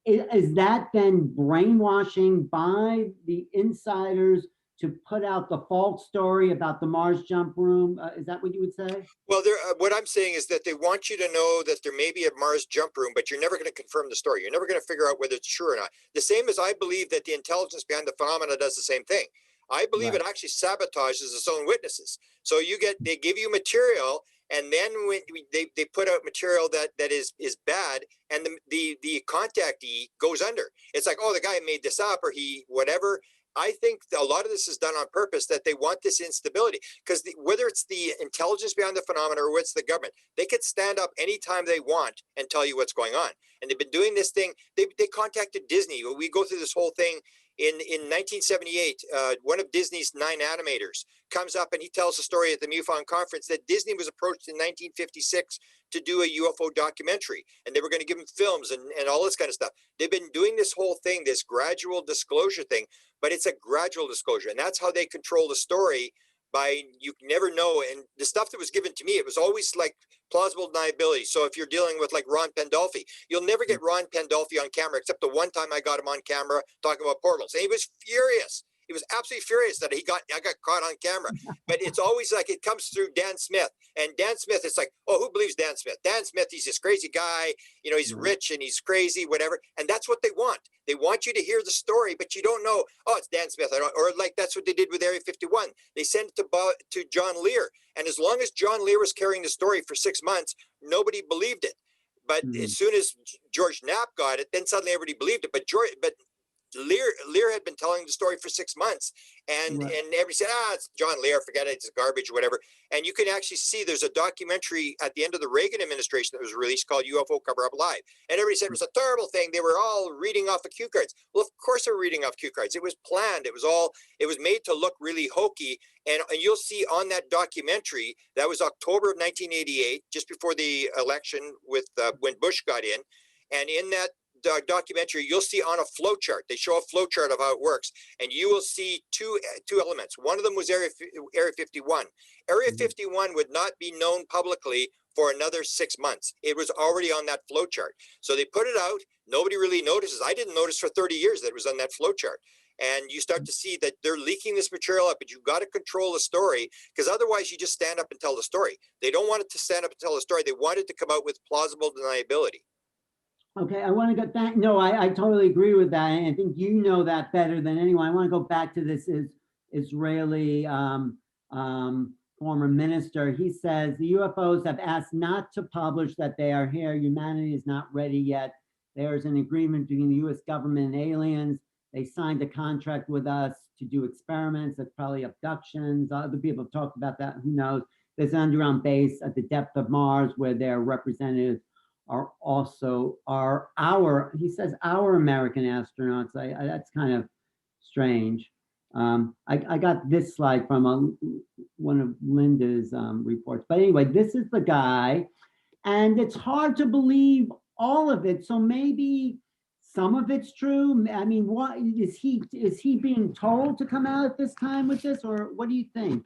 is that then brainwashing by the insiders to put out the false story about the Mars jump room? Is that what you would say? Well, what I'm saying is that they want you to know that there may be a Mars jump room, but you're never going to confirm the story. You're never going to figure out whether it's true or not. The same as I believe that the intelligence behind the phenomena does the same thing. I believe Right. it actually sabotages its own witnesses. So they give you material, and then when they put out material that is bad, and the contactee goes under. It's like, oh, the guy made this up, or he whatever. I think a lot of this is done on purpose, that they want this instability, because whether it's the intelligence behind the phenomena or it's the government, they could stand up anytime they want and tell you what's going on. And they've been doing this thing. They contacted Disney. We go through this whole thing. In 1978, one of Disney's 9 animators comes up and he tells the story at the MUFON conference that Disney was approached in 1956 to do a UFO documentary, and they were going to give him films and all this kind of stuff. They've been doing this whole thing, this gradual disclosure thing, but it's a gradual disclosure, and that's how they control the story. By, you never know. And the stuff that was given to me, it was always like plausible deniability. So if you're dealing with like Ron Pandolfi, you'll never get Ron Pandolfi on camera, except the one time I got him on camera talking about portals, and he was furious. He was absolutely furious that I got caught on camera. But it's always like it comes through Dan Smith, and Dan Smith, it's like, oh, who believes Dan Smith? Dan Smith, he's this crazy guy, he's rich and he's crazy, whatever. And that's what they want. They want you to hear the story, but you don't know, oh, it's Dan Smith. Or like that's what they did with Area 51. They sent it to John Lear. And as long as John Lear was carrying the story for 6 months, nobody believed it. But as soon as George Knapp got it, then suddenly everybody believed it. But Lear had been telling the story for 6 months, and everybody said, it's John Lear, forget it, it's garbage, whatever. And you can actually see there's a documentary at the end of the Reagan administration that was released called UFO CoverUp Live, and everybody said it was a terrible thing. They were all reading off of cue cards. Well, of course they were reading off cue cards. It was planned. It was made to look really hokey. And you'll see on that documentary, that was October of 1988, just before the election with when Bush got in, and in that documentary, you'll see on a flow chart. They show a flow chart of how it works, and you will see two elements. One of them was Area 51. Area 51 would not be known publicly for another 6 months. It was already on that flow chart. So they put it out. Nobody really notices. I didn't notice for 30 years that it was on that flow chart. And you start to see that they're leaking this material up, but you've got to control the story, because otherwise you just stand up and tell the story. They don't want it to stand up and tell the story. They want it to come out with plausible deniability. Okay, I want to get back. No, I totally agree with that. And I think you know that better than anyone. I want to go back to this Israeli former minister. He says the UFOs have asked not to publish that they are here. Humanity is not ready yet. There's an agreement between the US government and aliens. They signed a contract with us to do experiments. That's probably abductions. Other people have talked about that. Who knows? There's an underground base at the depth of Mars where their representatives are also he says our American astronauts. That's kind of strange. I got this slide from one of Linda's reports. But anyway, this is the guy, and it's hard to believe all of it. So maybe some of it's true. I mean, what is he being told to come out at this time with this, or what do you think?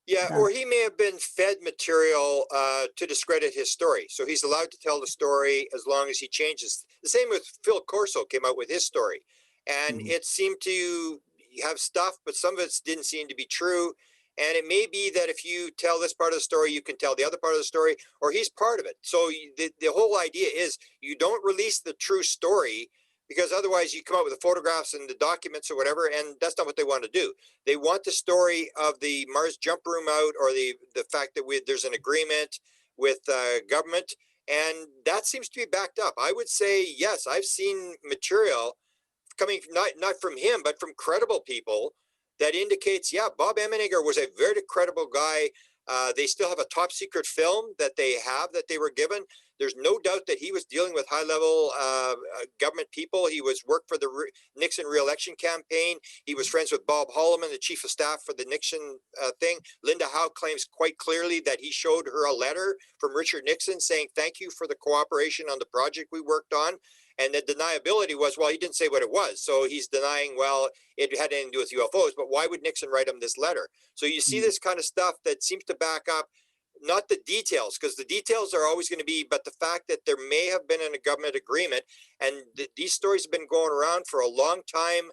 Yeah, or he may have been fed material to discredit his story. So he's allowed to tell the story as long as he changes. The same with Phil Corso came out with his story. And it seemed to have stuff, but some of it didn't seem to be true. And it may be that if you tell this part of the story, you can tell the other part of the story, or he's part of it. So the whole idea is you don't release the true story, because otherwise you come out with the photographs and the documents or whatever, and that's not what they want to do. They want the story of the Mars jump room out, or the fact that there's an agreement with government, and that seems to be backed up. I would say, yes, I've seen material coming not from him, but from credible people that indicates, yeah, Bob Emenegger was a very credible guy. They still have a top secret film that they were given. There's no doubt that he was dealing with high-level government people. He worked for the Nixon re-election campaign. He was friends with Bob Holloman, the chief of staff for the Nixon thing. Linda Howe claims quite clearly that he showed her a letter from Richard Nixon saying, thank you for the cooperation on the project we worked on. And the deniability was, well, he didn't say what it was. So he's denying, well, it had anything to do with UFOs, but why would Nixon write him this letter? So you see this kind of stuff that seems to back up, not the details, because the details are always going to be, but the fact that there may have been a government agreement, and these stories have been going around for a long time,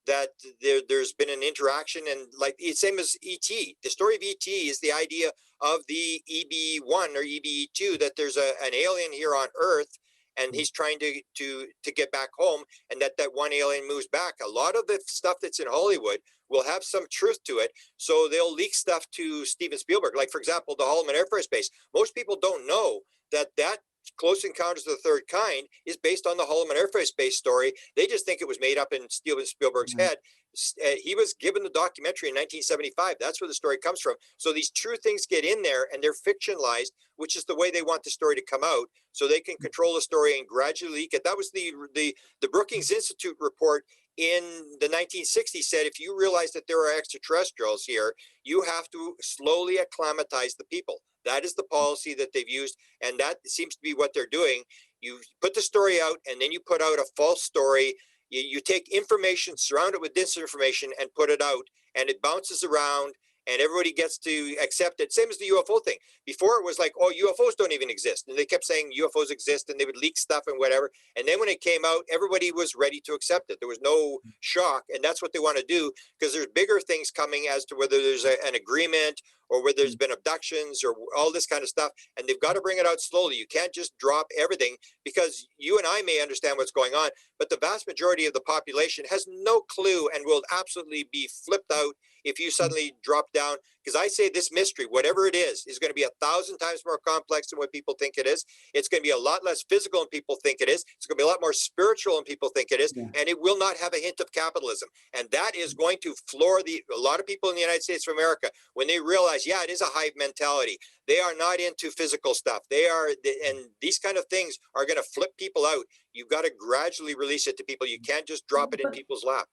that there's been an interaction, and like it's same as ET. The story of ET is the idea of the EB1 or EB2, that there's an alien here on Earth, and he's trying to get back home, and that one alien moves back. A lot of the stuff that's in Hollywood will have some truth to it, so they'll leak stuff to Steven Spielberg. Like, for example, the Holloman Air Force Base. Most people don't know that Close Encounters of the Third Kind is based on the Holloman Air Force Base story. They just think it was made up in Steven Spielberg's head. He was given the documentary in 1975. That's where the story comes from. So these true things get in there, and they're fictionalized, which is the way they want the story to come out, so they can control the story and gradually leak it. That was the Brookings Institute report in the 1960s said, if you realize that there are extraterrestrials here, you have to slowly acclimatize the people. That is the policy that they've used, and that seems to be what they're doing. You put the story out, and then you put out a false story. You take information, surround it with disinformation, and put it out, and it bounces around, and everybody gets to accept it. Same as the UFO thing. Before it was like, oh, UFOs don't even exist. And they kept saying UFOs exist, and they would leak stuff and whatever. And then when it came out, everybody was ready to accept it. There was no shock. And that's what they want to do, because there's bigger things coming as to whether there's an agreement, or whether there's been abductions, or all this kind of stuff. And they've got to bring it out slowly. You can't just drop everything, because you and I may understand what's going on, but the vast majority of the population has no clue and will absolutely be flipped out if you suddenly drop down. Because I say this mystery, whatever it is going to be 1,000 times more complex than what people think it is. It's going to be a lot less physical than people think it is. It's going to be a lot more spiritual than people think it is. And it will not have a hint of capitalism. And that is going to floor a lot of people in the United States of America when they realize, yeah, it is a hive mentality. They are not into physical stuff. And these kind of things are going to flip people out. You've got to gradually release it to people. You can't just drop it in people's lap.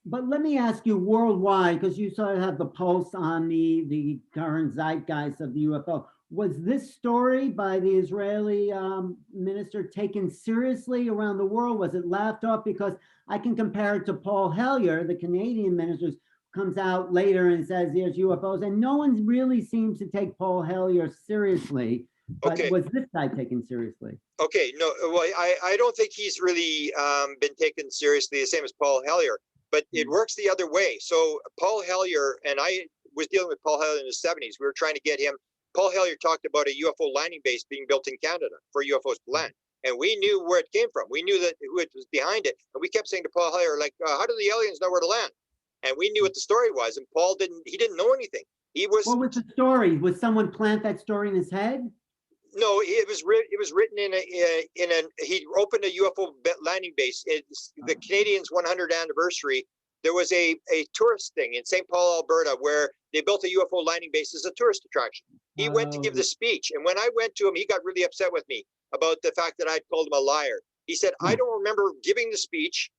But let me ask you, worldwide, because you sort of have the pulse on the current zeitgeist of the UFO. Was this story by the Israeli minister taken seriously around the world? Was it laughed off? Because I can compare it to Paul Hellyer, the Canadian minister, comes out later and says there's UFOs, and no one really seems to take Paul Hellyer seriously. But was this guy taken seriously? Okay, no, well, I don't think he's really been taken seriously, the same as Paul Hellyer. But it works the other way. So Paul Hellyer, and I was dealing with Paul Hellyer in the 70s. We were trying to get him. Paul Hellyer talked about a UFO landing base being built in Canada for UFOs to land. And we knew where it came from. We knew that who it was behind it. And we kept saying to Paul Hellyer, like, how do the aliens know where to land? And we knew what the story was. And Paul didn't know anything. What was the story? Was someone plant that story in his head? No, it was written he opened a UFO landing base. It's the Canadians' 100th anniversary. There was a tourist thing in St. Paul, Alberta, where they built a UFO landing base as a tourist attraction. He went to give the speech, and when I went to him, he got really upset with me about the fact that I called him a liar. He said, "I don't remember giving the speech.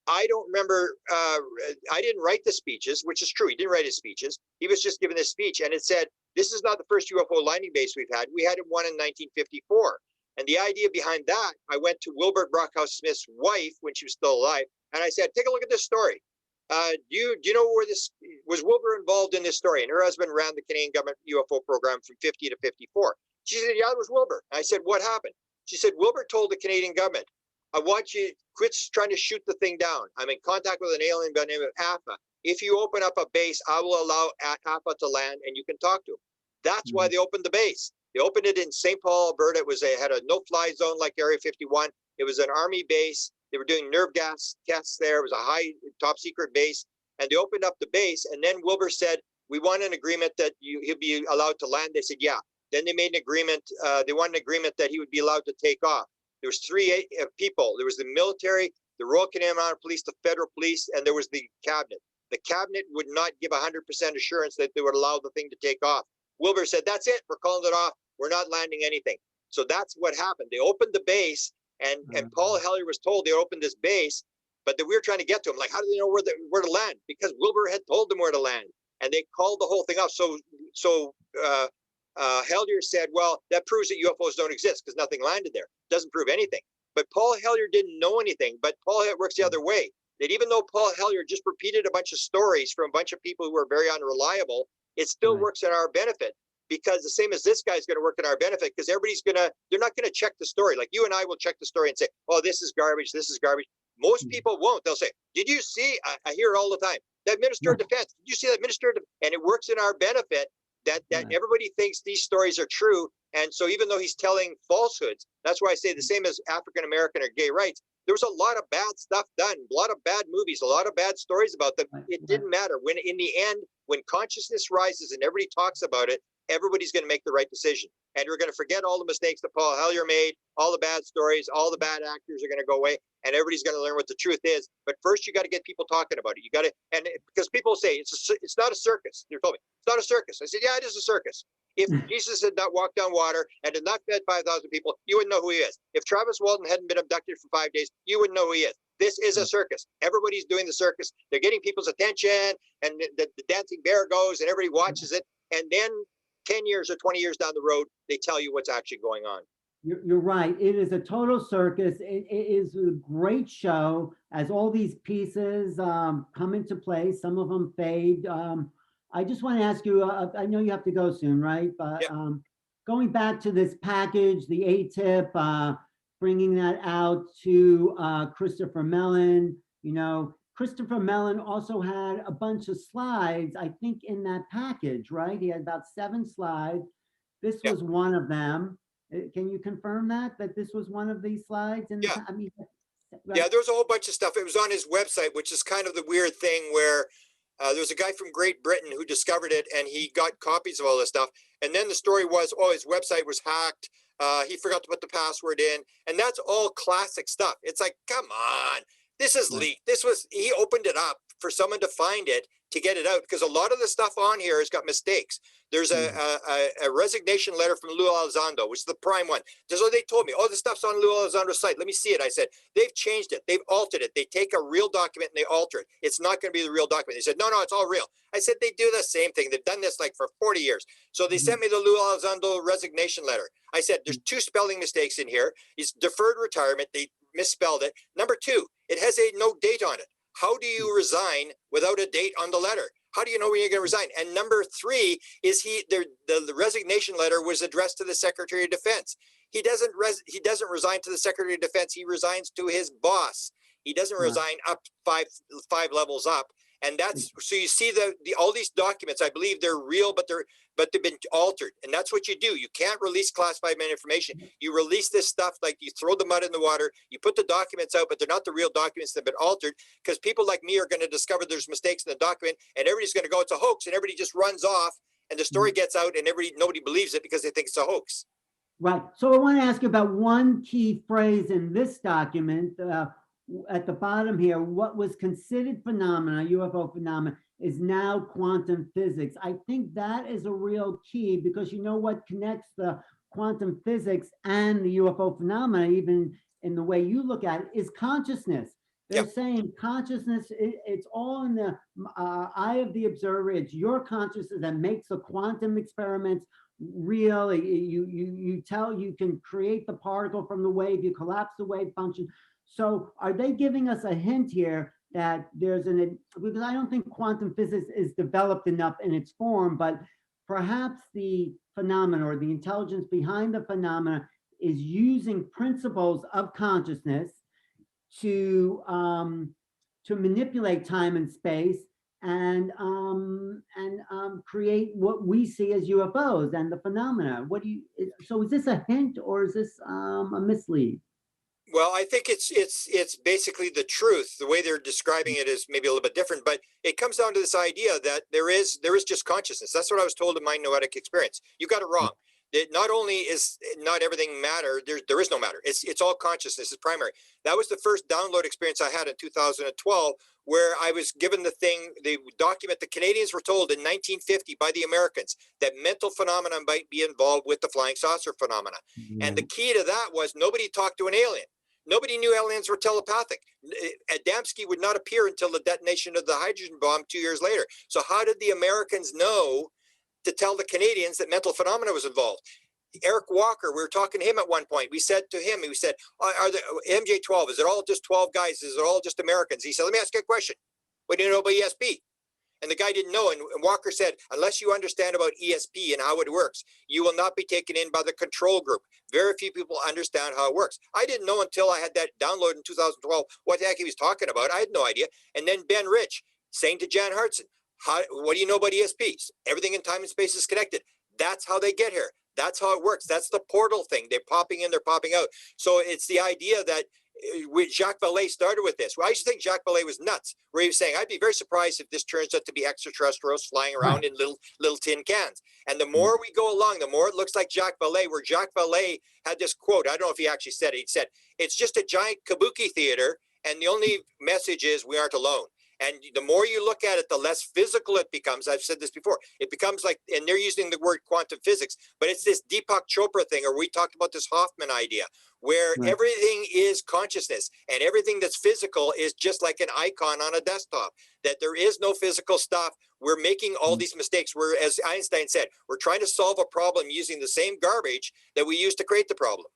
I don't remember. I didn't write the speeches," which is true. He didn't write his speeches. He was just giving this speech, and it said, "This is not the first UFO landing base we've had. We had one in 1954." And the idea behind that, I went to Wilbur Brockhouse Smith's wife when she was still alive, and I said, "Take a look at this story. Do you know where this was Wilbur involved in this story?" And her husband ran the Canadian government UFO program from 50 to 54. She said, "Yeah, it was Wilbur." I said, "What happened?" She said, "Wilbur told the Canadian government, I want you quit trying to shoot the thing down. I'm in contact with an alien by the name of APA. If you open up a base, I will allow APA to land and you can talk to him." That's why they opened the base. They opened it in St. Paul, Alberta. It had a no-fly zone like Area 51. It was an Army base. They were doing nerve gas tests there. It was a high top secret base. And they opened up the base. And then Wilbur said, "We want an agreement that he'll be allowed to land." They said, "Yeah." Then they made an agreement. They wanted an agreement that he would be allowed to take off. There was three people. There was the military, the Royal Canadian Mounted Police, the federal police, and there was the cabinet. The cabinet would not give 100% assurance that they would allow the thing to take off. Wilbur said, "That's it. We're calling it off. We're not landing anything." So that's what happened. They opened the base, and Paul Hellyer was told they opened this base, but we were trying to get to him. Like, how do they know where to land? Because Wilbur had told them where to land, and they called the whole thing off. So Hellyer said, "Well, that proves that UFOs don't exist because nothing landed there." Doesn't prove anything. But Paul Hellyer didn't know anything. But Paul Hellyer works the other way. That even though Paul Hellyer just repeated a bunch of stories from a bunch of people who were very unreliable, it still works in our benefit, because the same as this guy's going to work in our benefit, because they're not going to check the story. Like you and I will check the story and say, "Oh, this is garbage. This is garbage." Most people won't. They'll say, "Did you see?" I hear it all the time. "That Minister of Defense, did you see that Minister of Defense?" And it works in our benefit that everybody thinks these stories are true. And so even though he's telling falsehoods, that's why I say the same as African American or gay rights. There was a lot of bad stuff done, a lot of bad movies, a lot of bad stories about them. It didn't matter. When in the end, when consciousness rises and everybody talks about it, everybody's going to make the right decision. And we're going to forget all the mistakes that Paul Hellyer made, all the bad stories, all the bad actors are going to go away, and everybody's going to learn what the truth is. But first, you got to get people talking about it. You got to, and because people say it's not a circus. They told me it's not a circus. I said, "Yeah, it is a circus. If Jesus had not walked on water and had not fed 5,000 people, you wouldn't know who he is. If Travis Walton hadn't been abducted for 5 days, you wouldn't know who he is. This is a circus. Everybody's doing the circus. They're getting people's attention, and the dancing bear goes, and everybody watches it. And then 10 years or 20 years down the road, they tell you what's actually going on." You're right. It is a total circus. It is a great show as all these pieces come into play. Some of them fade. I just want to ask you, I know you have to go soon, right? But going back to this package, the ATIP, bringing that out to Christopher Mellon, Christopher Mellon also had a bunch of slides, I think, in that package, right? He had about 7 slides. This was one of them. Can you confirm that this was one of these slides? Yeah, there was a whole bunch of stuff. It was on his website, which is kind of the weird thing where there was a guy from Great Britain who discovered it, and he got copies of all this stuff. And then the story was, oh, his website was hacked. He forgot to put the password in, and that's all classic stuff. It's like, come on, this is leaked. He opened it up for someone to find it, to get it out, because a lot of the stuff on here has got mistakes. There's a resignation letter from Lou Elizondo, which is the prime one. So they told me, "Oh, the stuff's on Lou Elizondo's site. Let me see it." I said, "They've changed it. They've altered it. They take a real document and they alter it. It's not going to be the real document." They said, no, it's all real." I said, "They do the same thing. They've done this like for 40 years. So they sent me the Lou Elizondo resignation letter. I said, "There's 2 spelling mistakes in here. It's deferred retirement. They misspelled it. Number 2, it has no date on it. How do you resign without a date on the letter? How do you know when you're going to resign?" And number 3 is the resignation letter was addressed to the Secretary of Defense. He doesn't resign to the Secretary of Defense. He resigns to his boss. He doesn't resign up five levels up. And that's, so you see all these documents, I believe they're real, but they've been altered. And that's what you do. You can't release classified information. You release this stuff, like you throw the mud in the water, you put the documents out, but they're not the real documents that have been altered, because people like me are going to discover there's mistakes in the document, and everybody's going to go, "It's a hoax," and everybody just runs off, and the story gets out, and nobody believes it because they think it's a hoax. Right. So I want to ask you about one key phrase in this document. At the bottom here, what was considered phenomena, UFO phenomena, is now quantum physics. I think that is a real key, because you know what connects the quantum physics and the UFO phenomena, even in the way you look at it, is consciousness. They're Yep. saying consciousness, it's all in the eye of the observer. It's your consciousness that makes the quantum experiments real. You tell, you can create the particle from the wave, you collapse the wave function. So are they giving us a hint here that there's because I don't think quantum physics is developed enough in its form, but perhaps the phenomena or the intelligence behind the phenomena is using principles of consciousness to manipulate time and space and create what we see as UFOs and the phenomena. What do you? So is this a hint or is this a mislead? Well, I think it's basically the truth. The way they're describing it is maybe a little bit different, but it comes down to this idea that there is just consciousness. That's what I was told in my noetic experience. You got it wrong. That not only is not everything matter, there is no matter. It's all consciousness is primary. That was the first download experience I had in 2012, where I was given the document. The Canadians were told in 1950 by the Americans that mental phenomena might be involved with the flying saucer phenomena. And the key to that was nobody talked to an alien. Nobody knew aliens were telepathic. Adamski would not appear until the detonation of the hydrogen bomb 2 years later. So how did the Americans know to tell the Canadians that mental phenomena was involved? Eric Walker, we were talking to him at one point. We said to him, we said, are the MJ-12, is it all just 12 guys? Is it all just Americans? He said, let me ask you a question. What do you know about ESP? And the guy didn't know. And Walker said, unless you understand about ESP and how it works, you will not be taken in by the control group. Very few people understand how it works. I didn't know until I had that download in 2012 what the heck he was talking about. I had no idea. And then Ben Rich saying to Jan Hartson, what do you know about ESPs? Everything in time and space is connected. That's how they get here. That's how it works. That's the portal thing. They're popping in, they're popping out. So it's the idea that Jacques Vallée started with this. Well, I used to think Jacques Vallée was nuts, where he was saying, I'd be very surprised if this turns out to be extraterrestrials flying around in little tin cans. And the more we go along, the more it looks like Jacques Vallée, where Jacques Vallée had this quote. I don't know if he actually said it. He said, it's just a giant kabuki theater, and the only message is we aren't alone. And the more you look at it, the less physical it becomes. I've said this before. It becomes like, and they're using the word quantum physics, but it's this Deepak Chopra thing, or we talked about this Hoffman idea, where everything is consciousness and everything that's physical is just like an icon on a desktop, that there is no physical stuff. We're making all these mistakes. We're, as Einstein said, we're trying to solve a problem using the same garbage that we used to create the problem.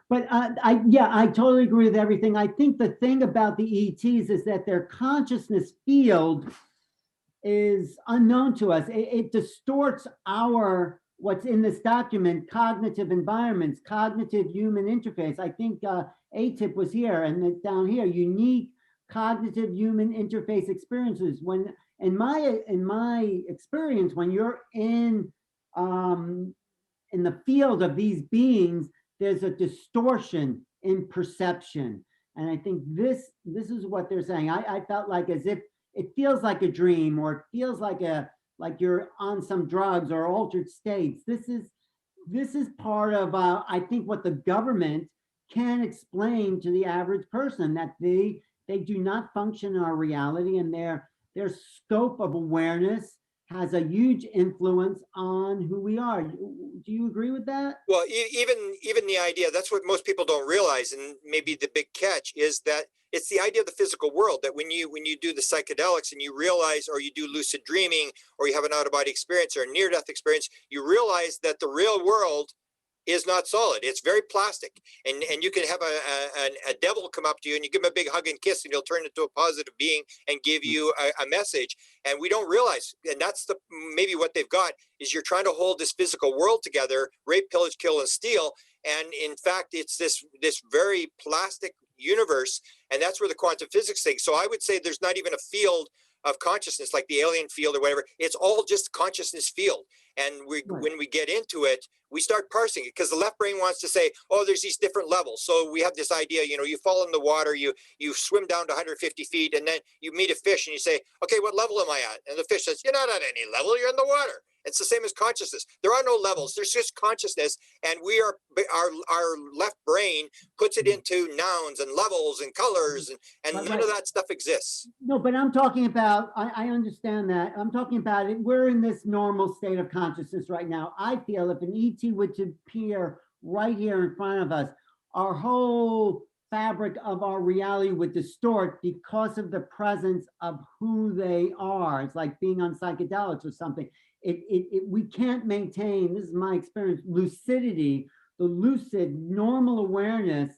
But I totally agree with everything. I think the thing about the ETs is that their consciousness field is unknown to us. It distorts what's in this document, cognitive environments, cognitive human interface. I think ATIP was here, and down here, unique cognitive human interface experiences. When in my experience, when you're in the field of these beings, there's a distortion in perception. And I think this is what they're saying. I felt like as if it feels like a dream, or it feels like you're on some drugs or altered states. This is part of I think what the government can explain to the average person, that they do not function in our reality, and their scope of awareness has a huge influence on who we are. Do you agree with that? Well, even the idea, that's what most people don't realize, and maybe the big catch is that it's the idea of the physical world, that when you do the psychedelics and you realize, or you do lucid dreaming, or you have an out-of-body experience or a near-death experience, you realize that the real world is not solid. It's very plastic, and you can have a devil come up to you and you give him a big hug and kiss, and he'll turn into a positive being and give you a message. And we don't realize, and that's maybe what they've got, is you're trying to hold this physical world together, rape, pillage, kill, and steal. And in fact, it's this very plastic universe, and that's where the quantum physics thing. So I would say there's not even a field of consciousness like the alien field or whatever. It's all just consciousness field. And when we get into it, we start parsing it, because the left brain wants to say, oh, there's these different levels. So we have this idea, you fall in the water, you swim down to 150 feet, and then you meet a fish and you say, okay, what level am I at? And the fish says, you're not at any level, you're in the water. It's the same as consciousness. There are no levels. There's just consciousness, and our left brain puts it into nouns and levels and colors, and none of that stuff exists. No, but I'm talking about, I understand that. I'm talking about it. We're in this normal state of consciousness right now. I feel if an ET were to appear right here in front of us, our whole fabric of our reality would distort because of the presence of who they are. It's like being on psychedelics or something. We can't maintain, this is my experience, lucidity, the lucid normal awareness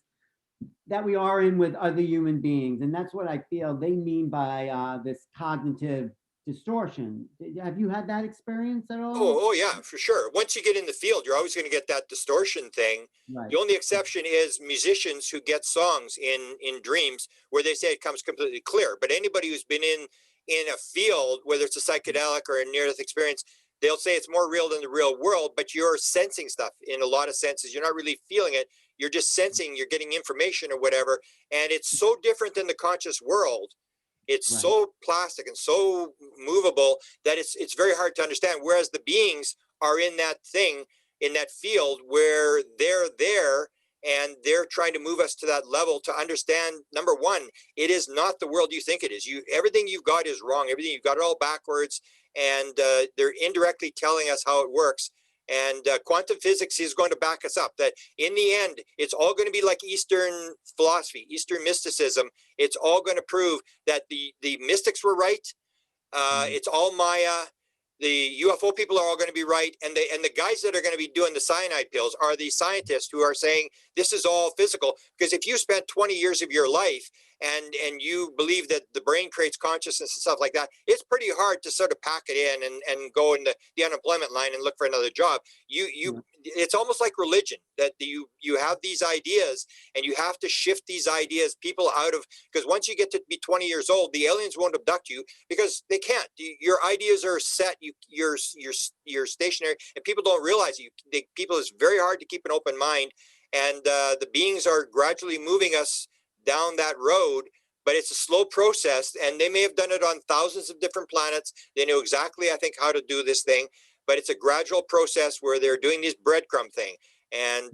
that we are in with other human beings. And that's what I feel they mean by this cognitive distortion. Have you had that experience at all? Oh yeah, for sure. Once you get in the field, you're always going to get that distortion thing. Right. The only exception is musicians who get songs in dreams where they say it comes completely clear. But anybody who's been in a field, whether it's a psychedelic or a near-death experience, they'll say it's more real than the real world, but you're sensing stuff in a lot of senses. You're not really feeling it. You're just sensing, you're getting information or whatever. And it's so different than the conscious world. It's so plastic and so movable that it's very hard to understand. Whereas the beings are in that thing, in that field where they're there and they're trying to move us to that level to understand, number one, it is not the world you think it is. Everything you've got is wrong. Everything you've got it all backwards, and they're indirectly telling us how it works. And quantum physics is going to back us up that in the end, it's all going to be like Eastern philosophy, Eastern mysticism. It's all going to prove that the mystics were right. It's all Maya. The UFO people are all going to be right. And the guys that are going to be doing the cyanide pills are the scientists who are saying this is all physical. Because if you spent 20 years of your life and you believe that the brain creates consciousness and stuff like that, it's pretty hard to sort of pack it in and go in the unemployment line and look for another job. It's almost like religion, that you have these ideas and you have to shift these ideas people out of, because once you get to be 20 years old, the aliens won't abduct you because they can't. Your ideas are set. You're stationary, and people don't realize people, it's very hard to keep an open mind, and the beings are gradually moving us down that road, but it's a slow process, and they may have done it on thousands of different planets. They know exactly, I think, how to do this thing, but it's a gradual process where they're doing this breadcrumb thing. And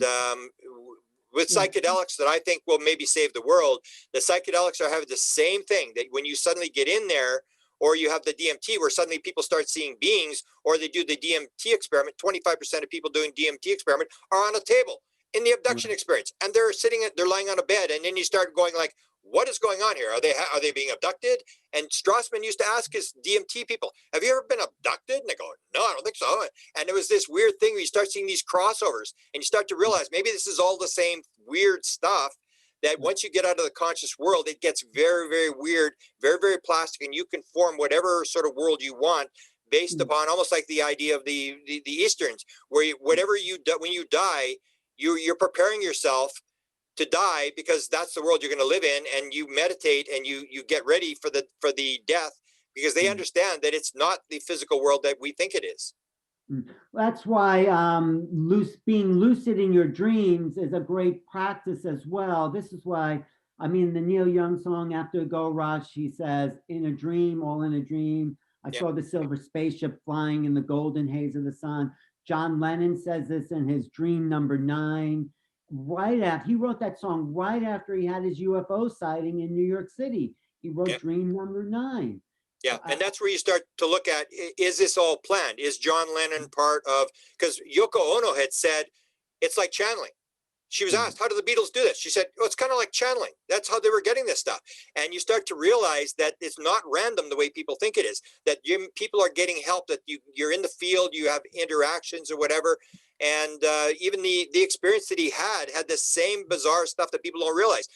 with psychedelics that I think will maybe save the world, the psychedelics are having the same thing, that when you suddenly get in there, or you have the DMT where suddenly people start seeing beings, or they do the DMT experiment. 25% of people doing DMT experiment are on a table in the abduction experience, and they're lying on a bed, and then you start going like, what is going on here? Are they being abducted? And Strassman used to ask his DMT people, have you ever been abducted? And they go, no, I don't think so. And it was this weird thing where you start seeing these crossovers, and you start to realize maybe this is all the same weird stuff, that once you get out of the conscious world, it gets very, very weird, very, very plastic, and you can form whatever sort of world you want based upon almost like the idea of the Easterns, where whatever when you die, you're preparing yourself to die, because that's the world you're going to live in, and you meditate and you get ready for the death, because they understand that it's not the physical world that we think it is. That's why being lucid in your dreams is a great practice as well. This is why, I mean, the Neil Young song After a Go Rush, he says, in a dream, all in a dream, I saw the silver spaceship flying in the golden haze of the sun. John Lennon says this in his Dream Number 9. He wrote that song right after he had his UFO sighting in New York City. He wrote Dream Number 9. Yeah, and that's where you start to look at, is this all planned? Is John Lennon part of, because Yoko Ono had said, it's like channeling. She was asked, how do the Beatles do this? She said, oh, it's kind of like channeling. That's how they were getting this stuff. And you start to realize that it's not random the way people think it is, that people are getting help, that you're in the field, you have interactions or whatever. And even the experience that he had the same bizarre stuff that people don't realize.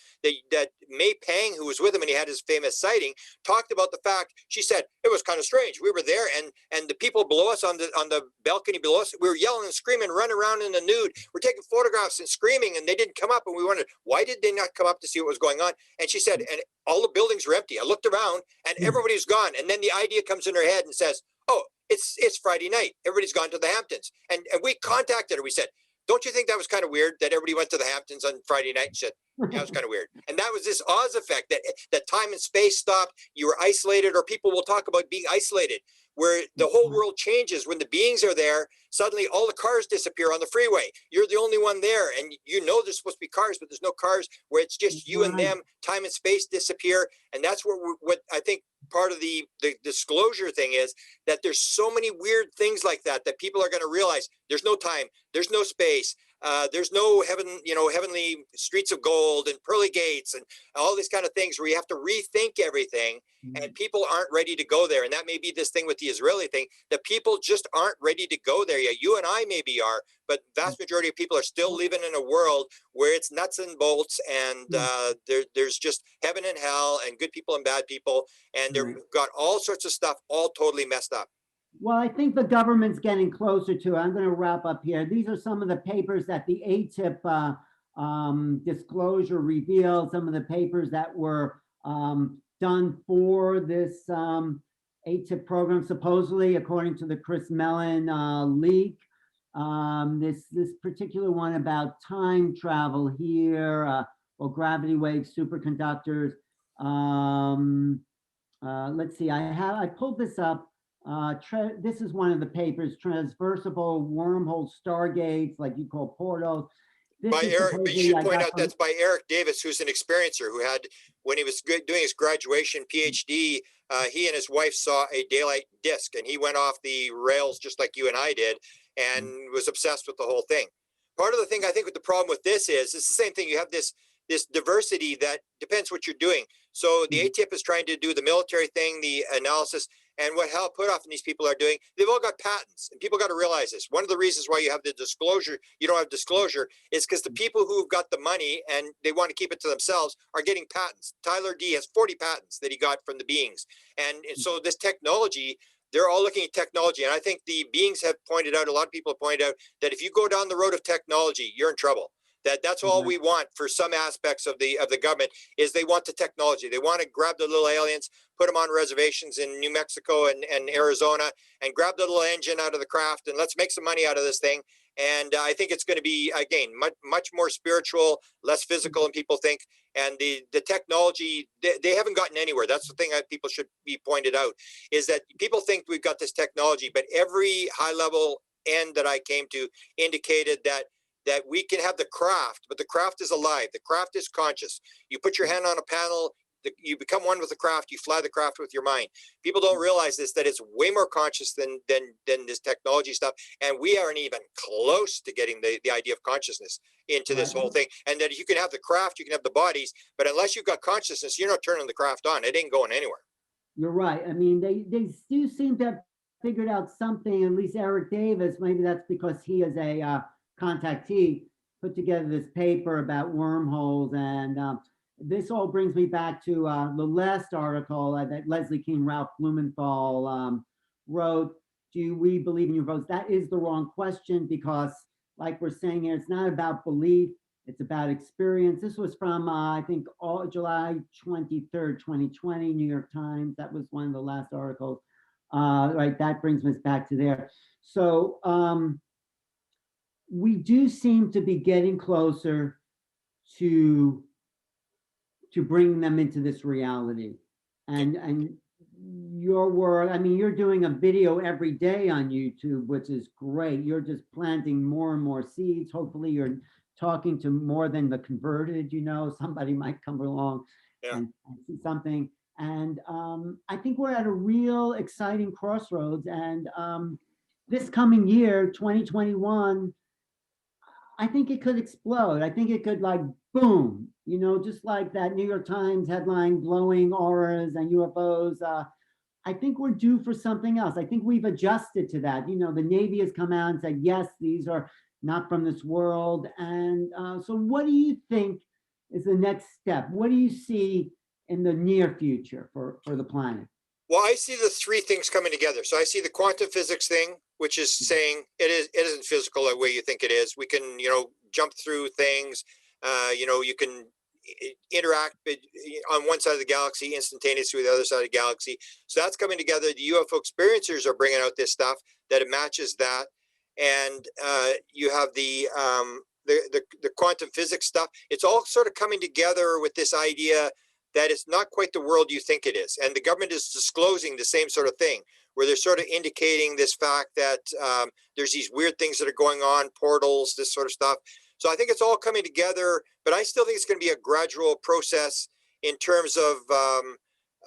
That May Pang, who was with him and he had his famous sighting, talked about the fact, she said, it was kind of strange. We were there, and the people below us on the balcony below us, we were yelling and screaming, running around in the nude. We're taking photographs and screaming, and they didn't come up. And we wondered, why did they not come up to see what was going on? And she said, and all the buildings were empty. I looked around and everybody's gone. And then the idea comes in her head and says, oh, it's Friday night. Everybody's gone to the Hamptons. And we contacted her. We said, don't you think that was kind of weird that everybody went to the Hamptons on Friday night? She said, yeah, it was kind of weird. And that was this Oz effect, that time and space stopped. You were isolated, or people will talk about being isolated. where the whole world changes. When the beings are there, suddenly all the cars disappear on the freeway. You're the only one there, and you know there's supposed to be cars, but there's no cars, where it's just you and them. Time and space disappear. And that's what I think part of the disclosure thing is, that there's so many weird things like that people are going to realize there's no time, there's no space, there's no heaven, heavenly streets of gold and pearly gates and all these kind of things, where you have to rethink everything. And people aren't ready to go there. And that may be this thing with the Israeli thing, that people just aren't ready to go there yet. You and I maybe are, but vast majority of people are still living in a world where it's nuts and bolts, and there's just heaven and hell and good people and bad people. And they've got all sorts of stuff all totally messed up. Well, I think the government's getting closer to it. I'm going to wrap up here. These are some of the papers that the ATIP disclosure revealed, some of the papers that were done for this ATIP program, supposedly, according to the Chris Mellon leak. This particular one about time travel here, gravity waves, superconductors. Let's see, I pulled this up. This is one of the papers, transversible wormhole stargates, like you call portals. By Eric, but you should point out that's by Eric Davis, who's an experiencer who had, when he was doing his graduation PhD, he and his wife saw a daylight disc, and he went off the rails just like you and I did, and was obsessed with the whole thing. Part of the thing I think with the problem with this is, it's the same thing. You have this diversity that depends what you're doing. So the ATIP is trying to do the military thing, the analysis, and what Hal Puthoff and these people are doing, they've all got patents, and people got to realize this. One of the reasons why you have the disclosure, you don't have disclosure, is because the people who've got the money and they want to keep it to themselves are getting patents. Tyler D has 40 patents that he got from the beings. And so this technology, they're all looking at technology. And I think the beings have pointed out, a lot of people have pointed out, that if you go down the road of technology, you're in trouble. That's all we want for some aspects of the government, is they want the technology. They want to grab the little aliens, put them on reservations in New Mexico and Arizona, and grab the little engine out of the craft, and let's make some money out of this thing. And I think it's going to be, again, much more spiritual, less physical than people think. And the technology, they haven't gotten anywhere. That's the thing that people should be pointed out, is that people think we've got this technology, but every high level end that I came to indicated that we can have the craft, but the craft is alive. The craft is conscious. You put your hand on a panel, you become one with the craft, you fly the craft with your mind. People don't realize this, that it's way more conscious than this technology stuff. And we aren't even close to getting the idea of consciousness into this whole thing. And that you can have the craft, you can have the bodies, but unless you've got consciousness, you're not turning the craft on. It ain't going anywhere. You're right. I mean, they do seem to have figured out something, at least Eric Davis, maybe that's because he is a contactee, put together this paper about wormholes. And this all brings me back to the last article that Leslie King, Ralph Blumenthal wrote, do we believe in UFOs? That is the wrong question, because like we're saying here, it's not about belief, it's about experience. This was from, I think, July 23rd, 2020, New York Times. That was one of the last articles. Right, that brings us back to there. So we do seem to be getting closer to bringing them into this reality. And your work, I mean, you're doing a video every day on YouTube, which is great. You're just planting more and more seeds. Hopefully you're talking to more than the converted, somebody might come along and see something. And I think we're at a real exciting crossroads. And this coming year, 2021, I think it could explode. I think it could, like, boom, just like that New York Times headline, glowing auras and UFOs. I think we're due for something else. I think we've adjusted to that. The Navy has come out and said, yes, these are not from this world. And so what do you think is the next step? What do you see in the near future for the planet? Well, I see the three things coming together. So I see the quantum physics thing, which is saying it isn't physical the way you think it is. We can, jump through things. You can interact on one side of the galaxy instantaneously with the other side of the galaxy. So that's coming together. The UFO experiencers are bringing out this stuff that it matches that. And you have the quantum physics stuff. It's all sort of coming together with this idea that it's not quite the world you think it is. And the government is disclosing the same sort of thing, where they're sort of indicating this fact that there's these weird things that are going on, portals, this sort of stuff. So I think it's all coming together, but I still think it's going to be a gradual process in terms of,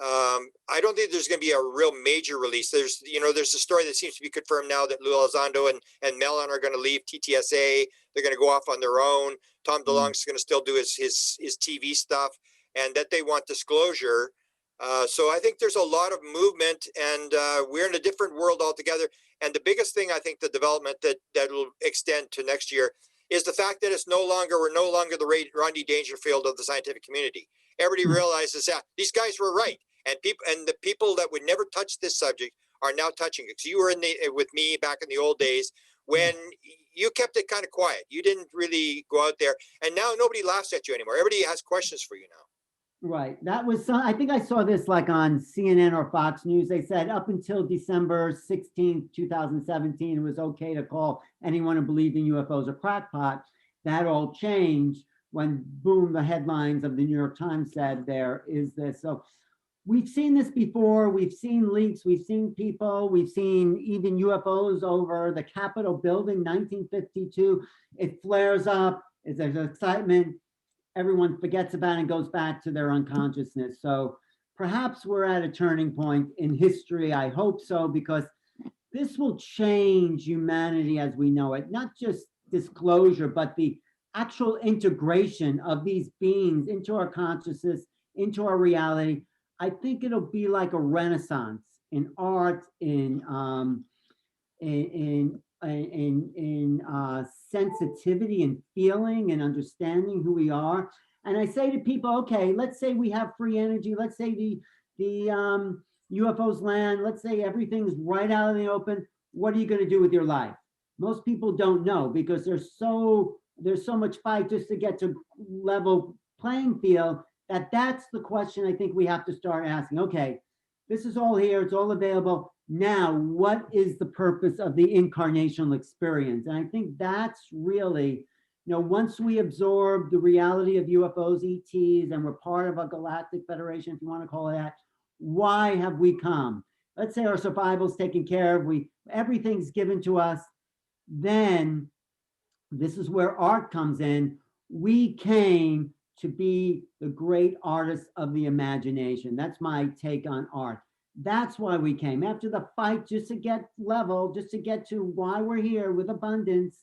I don't think there's going to be a real major release. There's a story that seems to be confirmed now that Lou Elizondo and Mellon are going to leave TTSA. They're going to go off on their own. Tom DeLonge's going to still do his TV stuff, and that they want disclosure. So I think there's a lot of movement, and we're in a different world altogether. And the biggest thing, I think, the development that will extend to next year is the fact that we're no longer the Rodney Dangerfield of the scientific community. Everybody realizes that these guys were right, and the people that would never touch this subject are now touching it. So you were with me back in the old days when you kept it kind of quiet. You didn't really go out there, and now nobody laughs at you anymore. Everybody has questions for you now. Right. That was, I think I saw this like on CNN or Fox News. They said up until December 16th, 2017, it was okay to call anyone who believed in UFOs a crackpot. That all changed when, boom, the headlines of the New York Times said there is this. So we've seen this before. We've seen leaks. We've seen people. We've seen even UFOs over the Capitol building, 1952. It flares up. There's excitement. Everyone forgets about it and goes back to their unconsciousness. So perhaps we're at a turning point in history. I hope so, because this will change humanity as we know it. Not just disclosure, but the actual integration of these beings into our consciousness, into our reality. I think it'll be like a renaissance in art, in sensitivity and feeling and understanding who we are. And I say to people, okay, let's say we have free energy. Let's say the UFOs land. Let's say everything's right out in the open. What are you going to do with your life? Most people don't know, because there's so much fight just to get to level playing field, that's the question I think we have to start asking. Okay, this is all here. It's all available. Now, what is the purpose of the incarnational experience? And I think that's really, once we absorb the reality of UFOs, ETs, and we're part of a Galactic Federation, if you want to call it that, why have we come? Let's say our survival's taken care of, everything's given to us. Then this is where art comes in. We came to be the great artists of the imagination. That's my take on art. That's why we came, after the fight, just to get level, just to get to why we're here with abundance.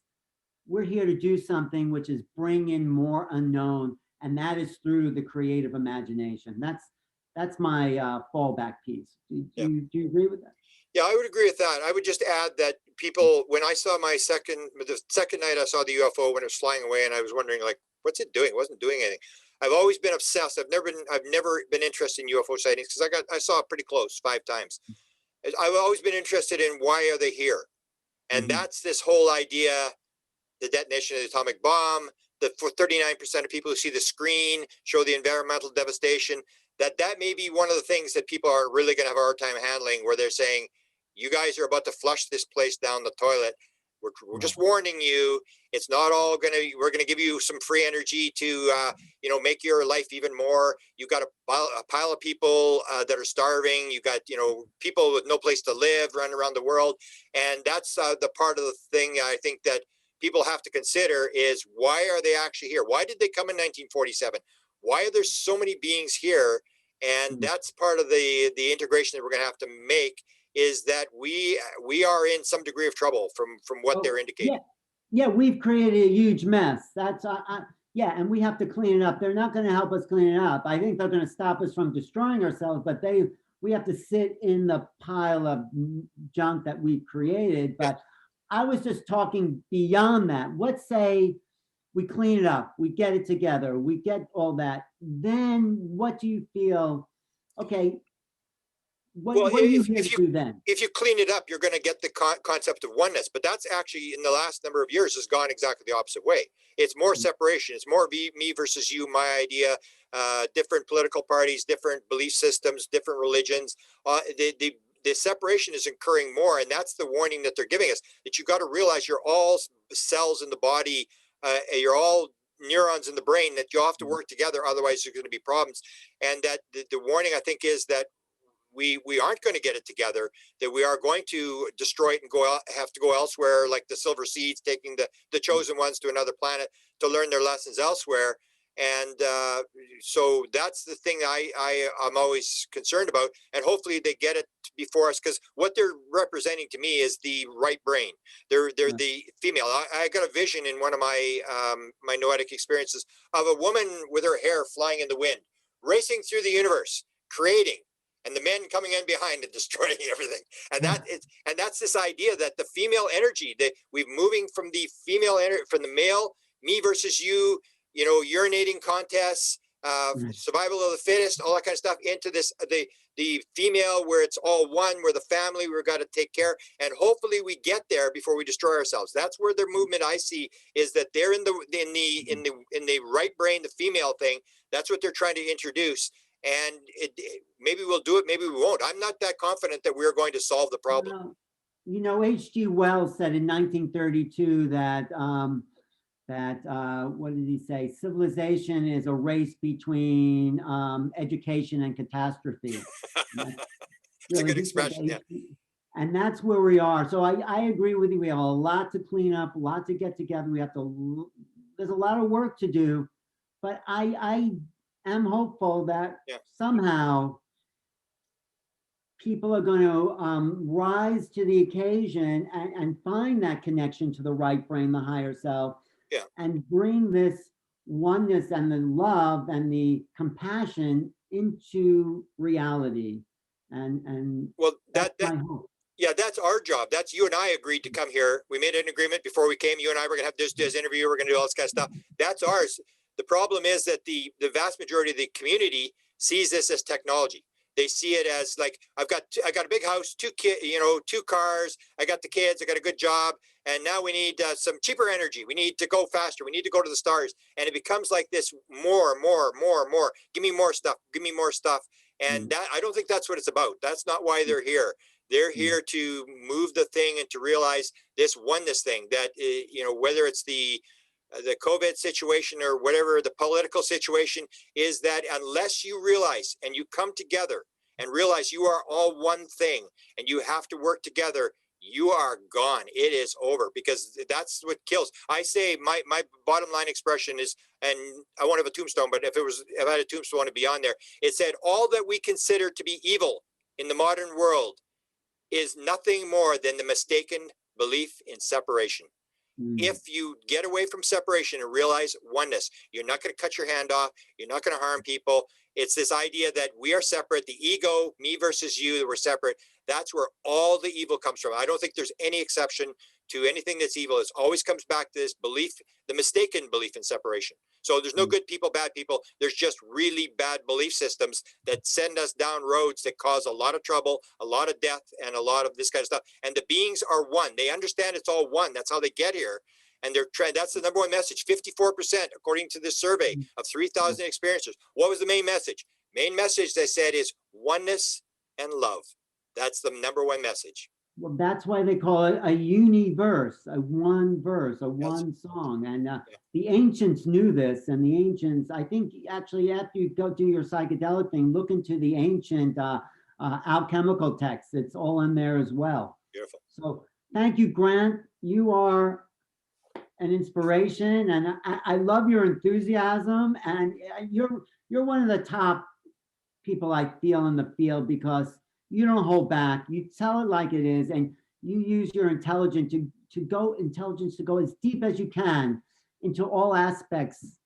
We're here to do something, which is bring in more unknown, and that is through the creative imagination. That's my fallback piece. Do you agree with that? Yeah, I would agree with that. I would just add that people, when I saw the second night I saw the UFO when it was flying away, and I was wondering, like, what's it doing? It wasn't doing anything. I've always been obsessed. I've never been interested in UFO sightings, because I saw it pretty close 5 times. I've always been interested in why are they here, and that's this whole idea: the detonation of the atomic bomb. For 39% of people who see the screen show the environmental devastation. That may be one of the things that people are really going to have a hard time handling, where they're saying, "You guys are about to flush this place down the toilet. We're just warning you. It's not all we're going to give you some free energy to, make your life even more. You've got a pile of people that are starving. You've got, people with no place to live running around the world." And that's the part of the thing I think that people have to consider is, why are they actually here? Why did they come in 1947? Why are there so many beings here? And that's part of the integration that we're going to have to make, is that we are in some degree of trouble from what they're indicating. Yeah, we've created a huge mess. That's and we have to clean it up. They're not going to help us clean it up. I think they're going to stop us from destroying ourselves, but we have to sit in the pile of junk that we've created. But I was just talking beyond that. Let's say we clean it up, we get it together, we get all that. Then what do you feel? Okay, what are you here to do then? If you clean it up, you're going to get the concept of oneness. But that's actually, in the last number of years, has gone exactly the opposite way. It's more separation. It's more me versus you, my idea, different political parties, different belief systems, different religions. The separation is occurring more. And that's the warning that they're giving us, that you got to realize you're all cells in the body. You're all neurons in the brain, that you have to work together. Otherwise, there's going to be problems. And that the warning, I think, is that we aren't going to get it together, that we are going to destroy it and have to go elsewhere, like the Silver Seeds taking the chosen ones to another planet to learn their lessons elsewhere. And so that's the thing I'm always concerned about, and hopefully they get it before us, because what they're representing to me is the right brain. They're the female. I got a vision in one of my my noetic experiences of a woman with her hair flying in the wind, racing through the universe, creating, and the men coming in behind and destroying everything. And that's this idea that the female energy, that we're moving from the female energy, from the male, me versus you, you know, urinating contests, survival of the fittest, all that kind of stuff, into this the female, where it's all one, where the family, we've got to take care, and hopefully we get there before we destroy ourselves. That's where their movement, I see, is that they're in the right brain, the female thing. That's what they're trying to introduce. And maybe we'll do it, maybe we won't. I'm not that confident that we're going to solve the problem. You know, H.G. Wells said in 1932 that what did he say? Civilization is a race between education and catastrophe. And It's a good expression, yeah. And that's where we are. So I agree with you. We have a lot to clean up, a lot to get together. There's a lot of work to do, but I am hopeful that somehow people are going to rise to the occasion and find that connection to the right brain, the higher self, and bring this oneness and the love and the compassion into reality. And well, that's our job. That's, you and I agreed to come here. We made an agreement before we came. You and I were going to have this interview. We're going to do all this kind of stuff. That's ours. The problem is that the vast majority of the community sees this as technology. They see it as like, I got a big house, 2 cars, I got the kids, I got a good job, and now we need some cheaper energy. We need to go faster. We need to go to the stars. And it becomes like this more. Give me more stuff. Give me more stuff. And that, I don't think that's what it's about. That's not why they're here. They're here to move the thing and to realize this oneness thing, that, you know, whether it's the COVID situation or whatever the political situation is, that unless you realize and you come together and realize you are all one thing and you have to work together, you are gone. It is over, because that's what kills. I say my bottom line expression is, and I won't have a tombstone, but if I had a tombstone, I want to be on there. It said, all that we consider to be evil in the modern world is nothing more than the mistaken belief in separation. If you get away from separation and realize oneness, you're not going to cut your hand off. You're not going to harm people. It's this idea that we are separate, the ego, me versus you, that we're separate. That's where all the evil comes from. I don't think there's any exception to anything that's evil. It always comes back to this belief, the mistaken belief in separation. So there's no good people, bad people. There's just really bad belief systems that send us down roads that cause a lot of trouble, a lot of death, and a lot of this kind of stuff. And the beings are one. They understand it's all one. That's how they get here. And that's the number one message. 54%, according to this survey of 3,000 experiencers. What was the main message? Main message, they said, is oneness and love. That's the number one message. Well, that's why they call it a universe, a one verse, a one song. And the ancients knew this. And the ancients, I think, actually, after you go do your psychedelic thing, look into the ancient alchemical texts. It's all in there as well. Beautiful. So thank you, Grant. You are an inspiration, and I love your enthusiasm. And you're one of the top people I feel in the field, because you don't hold back. You tell it like it is, and you use your intelligence to go as deep as you can into all aspects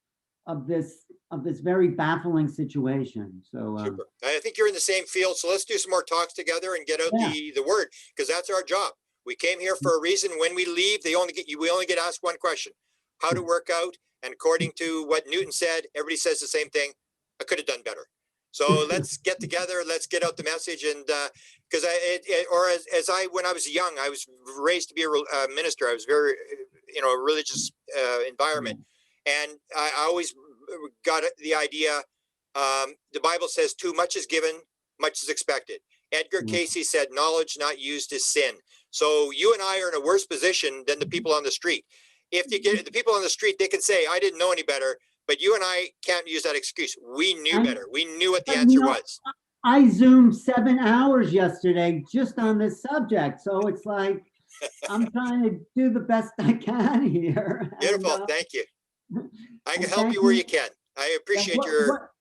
of this very baffling situation. So super. I think you're in the same field. So let's do some more talks together and get out the word, because that's our job. We came here for a reason. When we leave, we only get asked one question: how to work out. And according to what Newton said, everybody says the same thing: I could have done better. So let's get together. Let's get out the message. And because when I was young, I was raised to be a minister. I was very, a religious environment, and I always got the idea. The Bible says, "Too much is given, much is expected." Edgar Casey said, "Knowledge not used is sin." So you and I are in a worse position than the people on the street. If you get the people on the street, they can say, "I didn't know any better." But you and I can't use that excuse. We knew better. We knew what the answer was. I Zoomed 7 hours yesterday just on this subject. So it's like, I'm trying to do the best I can here. And Beautiful. Thank you. I can and help thank you where you. you can. I Yeah, appreciate your.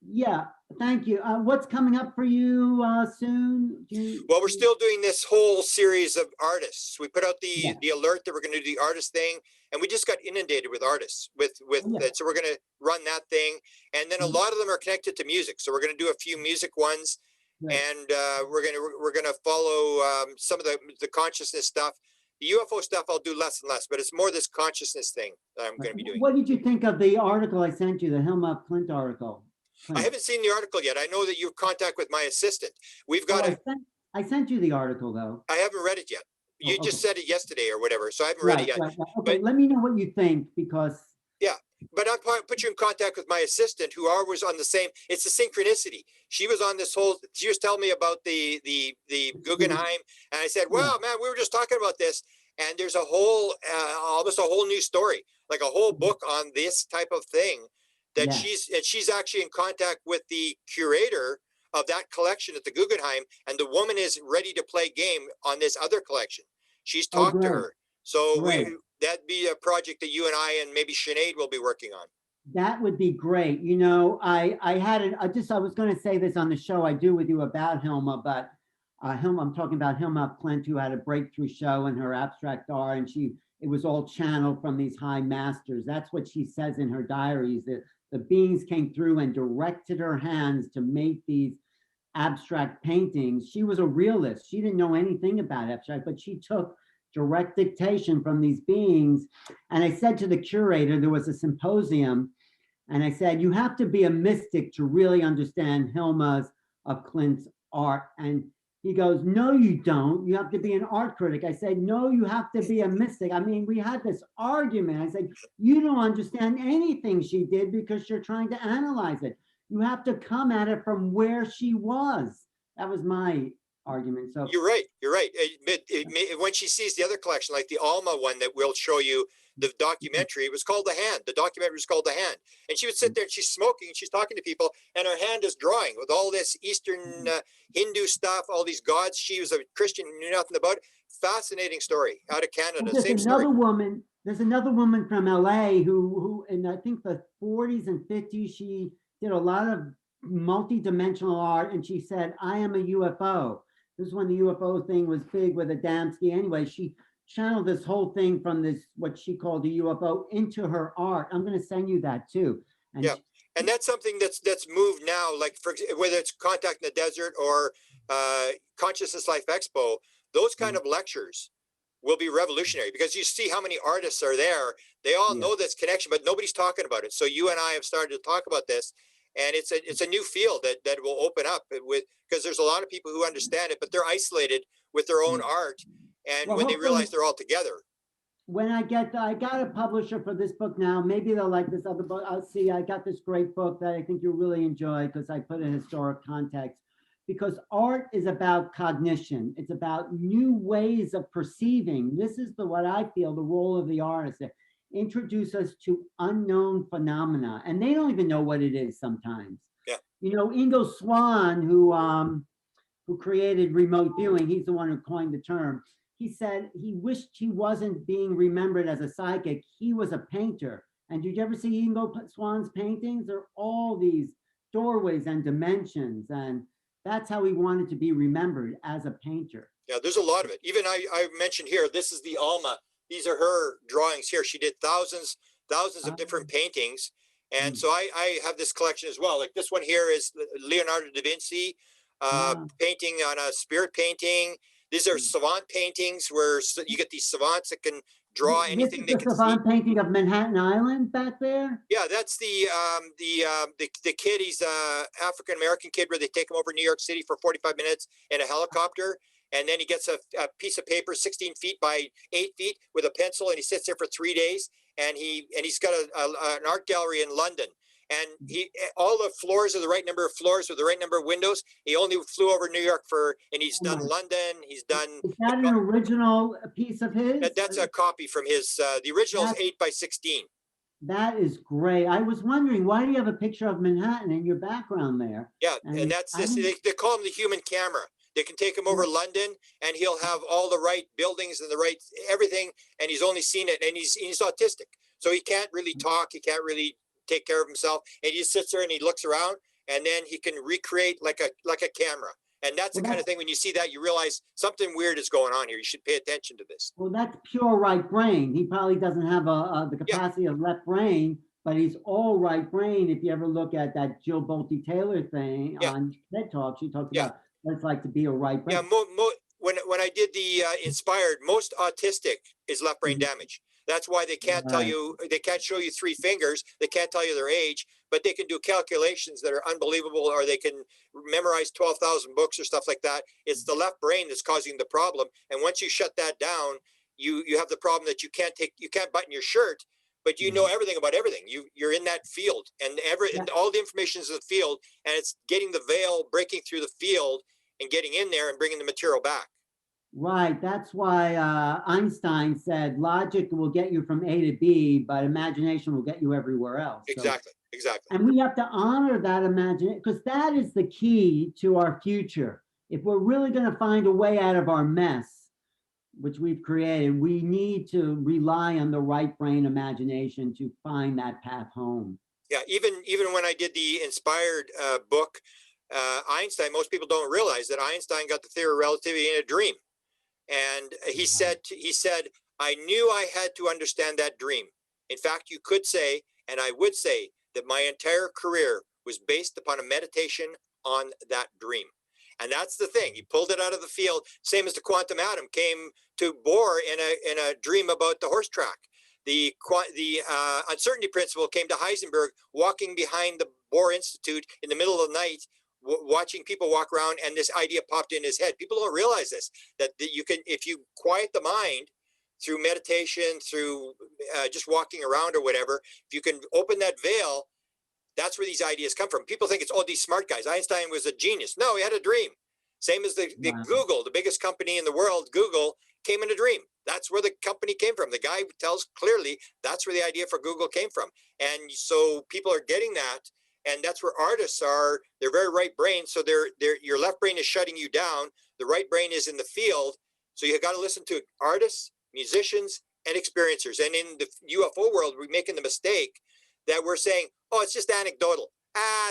yeah, thank you. What's coming up for you soon? Well, we're still doing this whole series of artists. We put out Yeah. the alert that we're going to do the artist thing, and we just got inundated with artists. Oh, yeah. So we're going to run that thing, and then a Mhm. lot of them are connected to music. So we're going to do a few music ones, Right. and we're gonna follow some of the consciousness stuff. The UFO stuff I'll do less and less, but it's more this consciousness thing that I'm going to be doing. What did you think of the article I sent you, the Hilma Clint article? I Clint. haven't seen the article yet. I know that you have contact with my assistant. We've Oh, got a. I sent you the article though. I haven't read it yet. Oh, You okay. just said it yesterday or whatever, so I haven't read it Right, yet. right, right. Okay, But let me know what you think because yeah, but I'll put you in contact with my assistant who was on the same. It's a synchronicity. She was on this whole. She was telling me about the Guggenheim, and I said, yeah, "Well, man, we were just talking about this, and there's a whole almost a whole new story, like a whole book on this type of thing." That yeah. she's actually in contact with the curator of that collection at the Guggenheim, and the woman is ready to play game on this other collection. She's Oh, talked to great, her, so great. that'd be a project that you and I and maybe Sinead will be working on. That would be great. You know, I had it. I was going to say this on the show I do with you about Hilma, but Hilma, I'm talking about Hilma Clint, who had a breakthrough show in her abstract art, and it was all channeled from these high masters. That's what she says in her diaries, that the beings came through and directed her hands to make these abstract paintings. She was a realist. She didn't know anything about abstract, but she took direct dictation from these beings. And I said to the curator, there was a symposium, and I said, you have to be a mystic to really understand Hilma's of Clint's art. And he goes, no, you don't. You have to be an art critic. I said, no, you have to be a mystic. I mean, we had this argument. I said, you don't understand anything she did because you're trying to analyze it. You have to come at it from where she was. That was my argument. So You're right. You're right. When she sees the other collection, like the Alma one that we'll show you, the documentary, it was called The Hand. The documentary was called The Hand. And she would sit there and she's smoking and she's talking to people, and her hand is drawing with all this Eastern Hindu stuff, all these gods. She was a Christian, knew nothing about it. Fascinating story out of Canada. there's Same story. another woman. There's another woman from LA who in I think the 40s and 50s, she did a lot of multi-dimensional art, and she said, "I am a UFO." This is when the UFO thing was big with Adamski. Anyway, she channeled this whole thing from this what she called a UFO into her art. I'm going to send you that too. And Yeah, and that's something that's moved now. Like whether it's Contact in the Desert or Consciousness Life Expo, those kind of lectures will be revolutionary because you see how many artists are there. They all know this connection, but nobody's talking about it. So you and I have started to talk about this, and it's a new field that will open up with because there's a lot of people who understand it, but they're isolated with their own art, and well, when they hopefully, realize they're all together. when I got a publisher for this book now. Maybe they'll like this other book. I'll see. I got this great book that I think you'll really enjoy because I put a historic context. Because art is about cognition. It's about new ways of perceiving. This is what I feel the role of the artist. To introduce us to unknown phenomena, and they don't even know what it is sometimes. Yeah. You know, Ingo Swann, who created remote viewing, he's the one who coined the term. He said he wished he wasn't being remembered as a psychic. He was a painter. And did you ever see Ingo Swann's paintings? They're all these doorways and dimensions. And that's how he wanted to be remembered, as a painter. Yeah, there's a lot of it. Even I mentioned here, this is the Alma. These are her drawings here. She did thousands of different paintings. And so I have this collection as well. Like this one here is Leonardo da Vinci painting on a spirit painting. These are savant paintings where you get these savants that can draw anything they can see. Savant painting of Manhattan Island back there? Yeah, that's the kid. He's a African American kid where they take him over New York City for 45 minutes in a helicopter, and then he gets a piece of paper 16 feet by 8 feet with a pencil, and he sits there for 3 days, and he's got an art gallery in London, and all the floors are the right number of floors with the right number of windows. He only flew over New York and he's done London. He's done. Is that an original piece of his? That's a copy from his. The original is 8 by 16. That is great. I was wondering, why do you have a picture of Manhattan in your background there? Yeah, and And that's I this. didn't, They call him the human camera. They can take him over London, and he'll have all the right buildings and the right everything, and he's only seen it, and he's autistic, so he can't really talk. He can't really take care of himself, and he just sits there and he looks around, and then he can recreate like a camera. And that's the well, kind of thing when you see that, you realize something weird is going on here. You should pay attention to this. well, that's pure right brain. He probably doesn't have the Yeah, capacity of left brain, but he's all right brain. If you ever look at that Jill Bolte Taylor thing yeah, on TED Talk, she talks yeah. about what it's like to be a right Yeah, brain. when I did the Inspired, most autistic is left brain Mhm. damage. That's why they can't tell Right. you, they can't show you three fingers, they can't tell you their age, but they can do calculations that are unbelievable, or they can memorize 12,000 books or stuff like that. It's the left brain that's causing the problem. And once you shut that down, you have the problem that you can't button your shirt, but you know Mhm. everything about everything. You're in that field, and Yeah. and all the information is in the field, and it's getting the veil, breaking through the field and getting in there and bringing the material back. Right. That's why Einstein said logic will get you from A to B, but imagination will get you everywhere else. So, Exactly. Exactly. and we have to honor that imagination because that is the key to our future. If we're really going to find a way out of our mess, which we've created, we need to rely on the right brain imagination to find that path home. Yeah. Even when I did the Inspired book, Einstein, most people don't realize that Einstein got the theory of relativity in a dream. And he said, I knew I had to understand that dream. In fact, you could say, and I would say, that my entire career was based upon a meditation on that dream. And that's the thing. He pulled it out of the field, same as the quantum atom came to Bohr in a dream about the horse track. The uncertainty principle came to Heisenberg walking behind the Bohr Institute in the middle of the night, watching people walk around, and this idea popped in his head. People don't realize this, that you can, if you quiet the mind through meditation, through just walking around or whatever, if you can open that veil, that's where these ideas come from. People think it's all these smart guys. Einstein was a genius. No, he had a dream. Same as the Wow. Google, the biggest company in the world, Google, came in a dream. That's where the company came from. The guy tells clearly that's where the idea for Google came from. And so people are getting that. And that's where artists are. They're very right brain. So your left brain is shutting you down. The right brain is in the field. So you got to listen to artists, musicians, and experiencers. And in the UFO world, we're making the mistake that we're saying, oh, it's just anecdotal.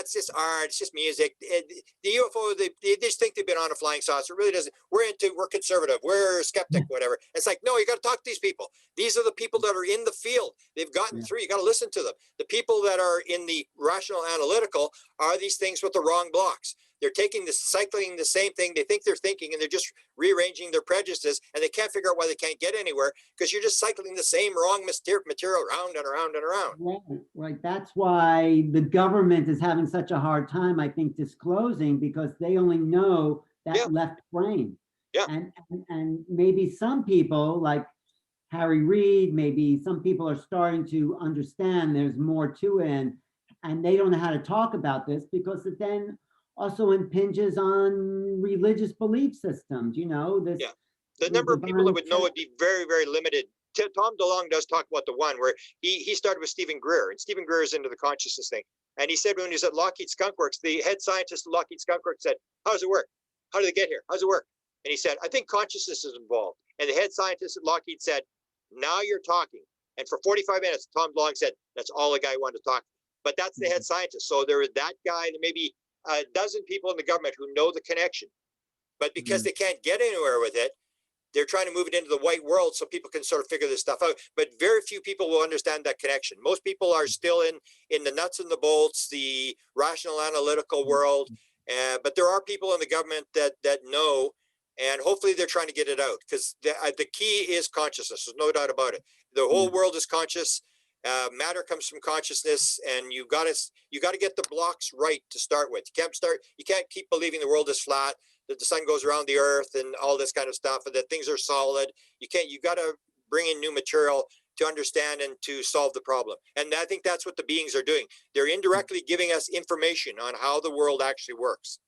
It's just art. It's just music. The UFO, they just think they've been on a flying saucer. It really doesn't. We're conservative. We're skeptic, whatever. It's like, no, you got to talk to these people. These are the people that are in the field. They've gotten Yeah. through. You got to listen to them. The people that are in the rational analytical are these things with the wrong blocks. They're cycling the same thing. They think they're thinking, and they're just rearranging their prejudices, and they can't figure out why they can't get anywhere because you're just cycling the same wrong material around and around and around. Right, right. That's why the government is having such a hard time, I think, disclosing because they only know that Yeah. left brain. Yeah. And maybe some people like Harry Reid, maybe some people are starting to understand there's more to it, and they don't know how to talk about this because it then also impinges on religious belief systems, this Yeah. The the number of people that divine would know would be very, very limited. Tom DeLonge does talk about the one where he started with Stephen Greer, and Stephen Greer is into the consciousness thing. And he said when he was at Lockheed Skunk Works, the head scientist at Lockheed Skunk Works said, how does it work? How do they get here? How does it work? And he said, I think consciousness is involved. And the head scientist at Lockheed said, now you're talking. And for 45 minutes, Tom DeLonge said, that's all the guy wanted to talk. But that's the head scientist. So there is that guy, there may be a dozen people in the government who know the connection. But because they can't get anywhere with it, they're trying to move it into the white world so people can sort of figure this stuff out. But very few people will understand that connection. Most people are still in the nuts and the bolts, the rational analytical world. But there are people in the government that know, and hopefully they're trying to get it out because the key is consciousness. There's no doubt about it. The whole world is conscious. Matter comes from consciousness, and you got to get the blocks right to start with. You can't keep believing the world is flat, that the sun goes around the earth and all this kind of stuff, and that things are solid. You got to bring in new material to understand and to solve the problem. And I think that's what the beings are doing. They're indirectly giving us information on how the world actually works.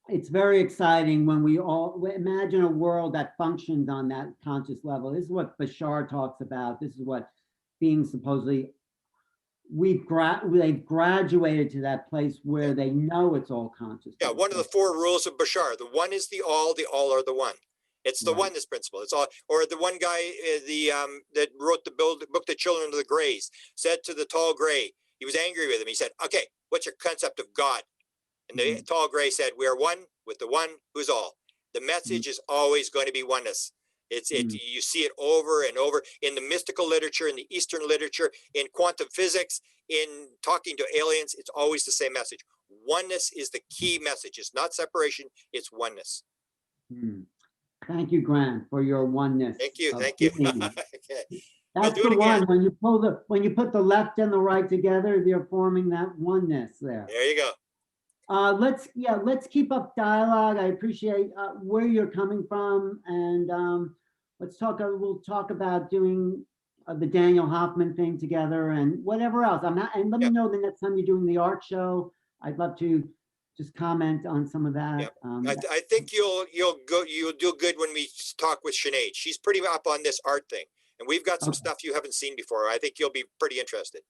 It's very exciting when we all imagine a world that functions on that conscious level. This is what Bashar talks about. This is what beings supposedly they've graduated to that place where they know it's all consciousness. Yeah, one of the 4 rules of Bashar. The one is the all are the one. It's the Right. oneness principle. It's all. Or the one guy, that wrote the book, The Children of the Greys, said to the tall gray, he was angry with him. He said, "Okay, what's your concept of God?" And the tall gray said, "We are one with the one who's all." The message is always going to be oneness. You see it over and over in the mystical literature, in the Eastern literature, in quantum physics, in talking to aliens. It's always the same message. Oneness is the key message. It's not separation. It's oneness. Thank you, Grant, for your oneness. Thank you. Thank you. Okay. That's the one. When you put the left and the right together, they're forming that oneness there. There you go. Let's keep up dialogue. I appreciate where you're coming from, and we'll talk about doing the Daniel Hoffman thing together and whatever else. And let me know the next time you're doing the art show. I'd love to just comment on some of that. I think you'll do good when we talk with Sinead. She's pretty up on this art thing, and we've got some stuff you haven't seen before. I think you'll be pretty interested.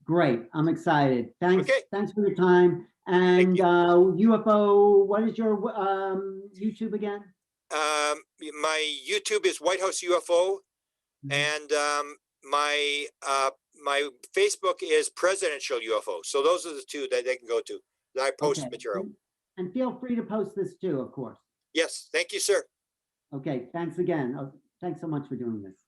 Great, I'm excited. Thanks. Okay. Thanks for your time. And UFO, what is your YouTube again? My YouTube is White House UFO, and my Facebook is Presidential UFO. So those are the 2 that they can go to. That I post material. And feel free to post this too, of course. Yes, thank you, sir. Okay, thanks again. Thanks so much for doing this.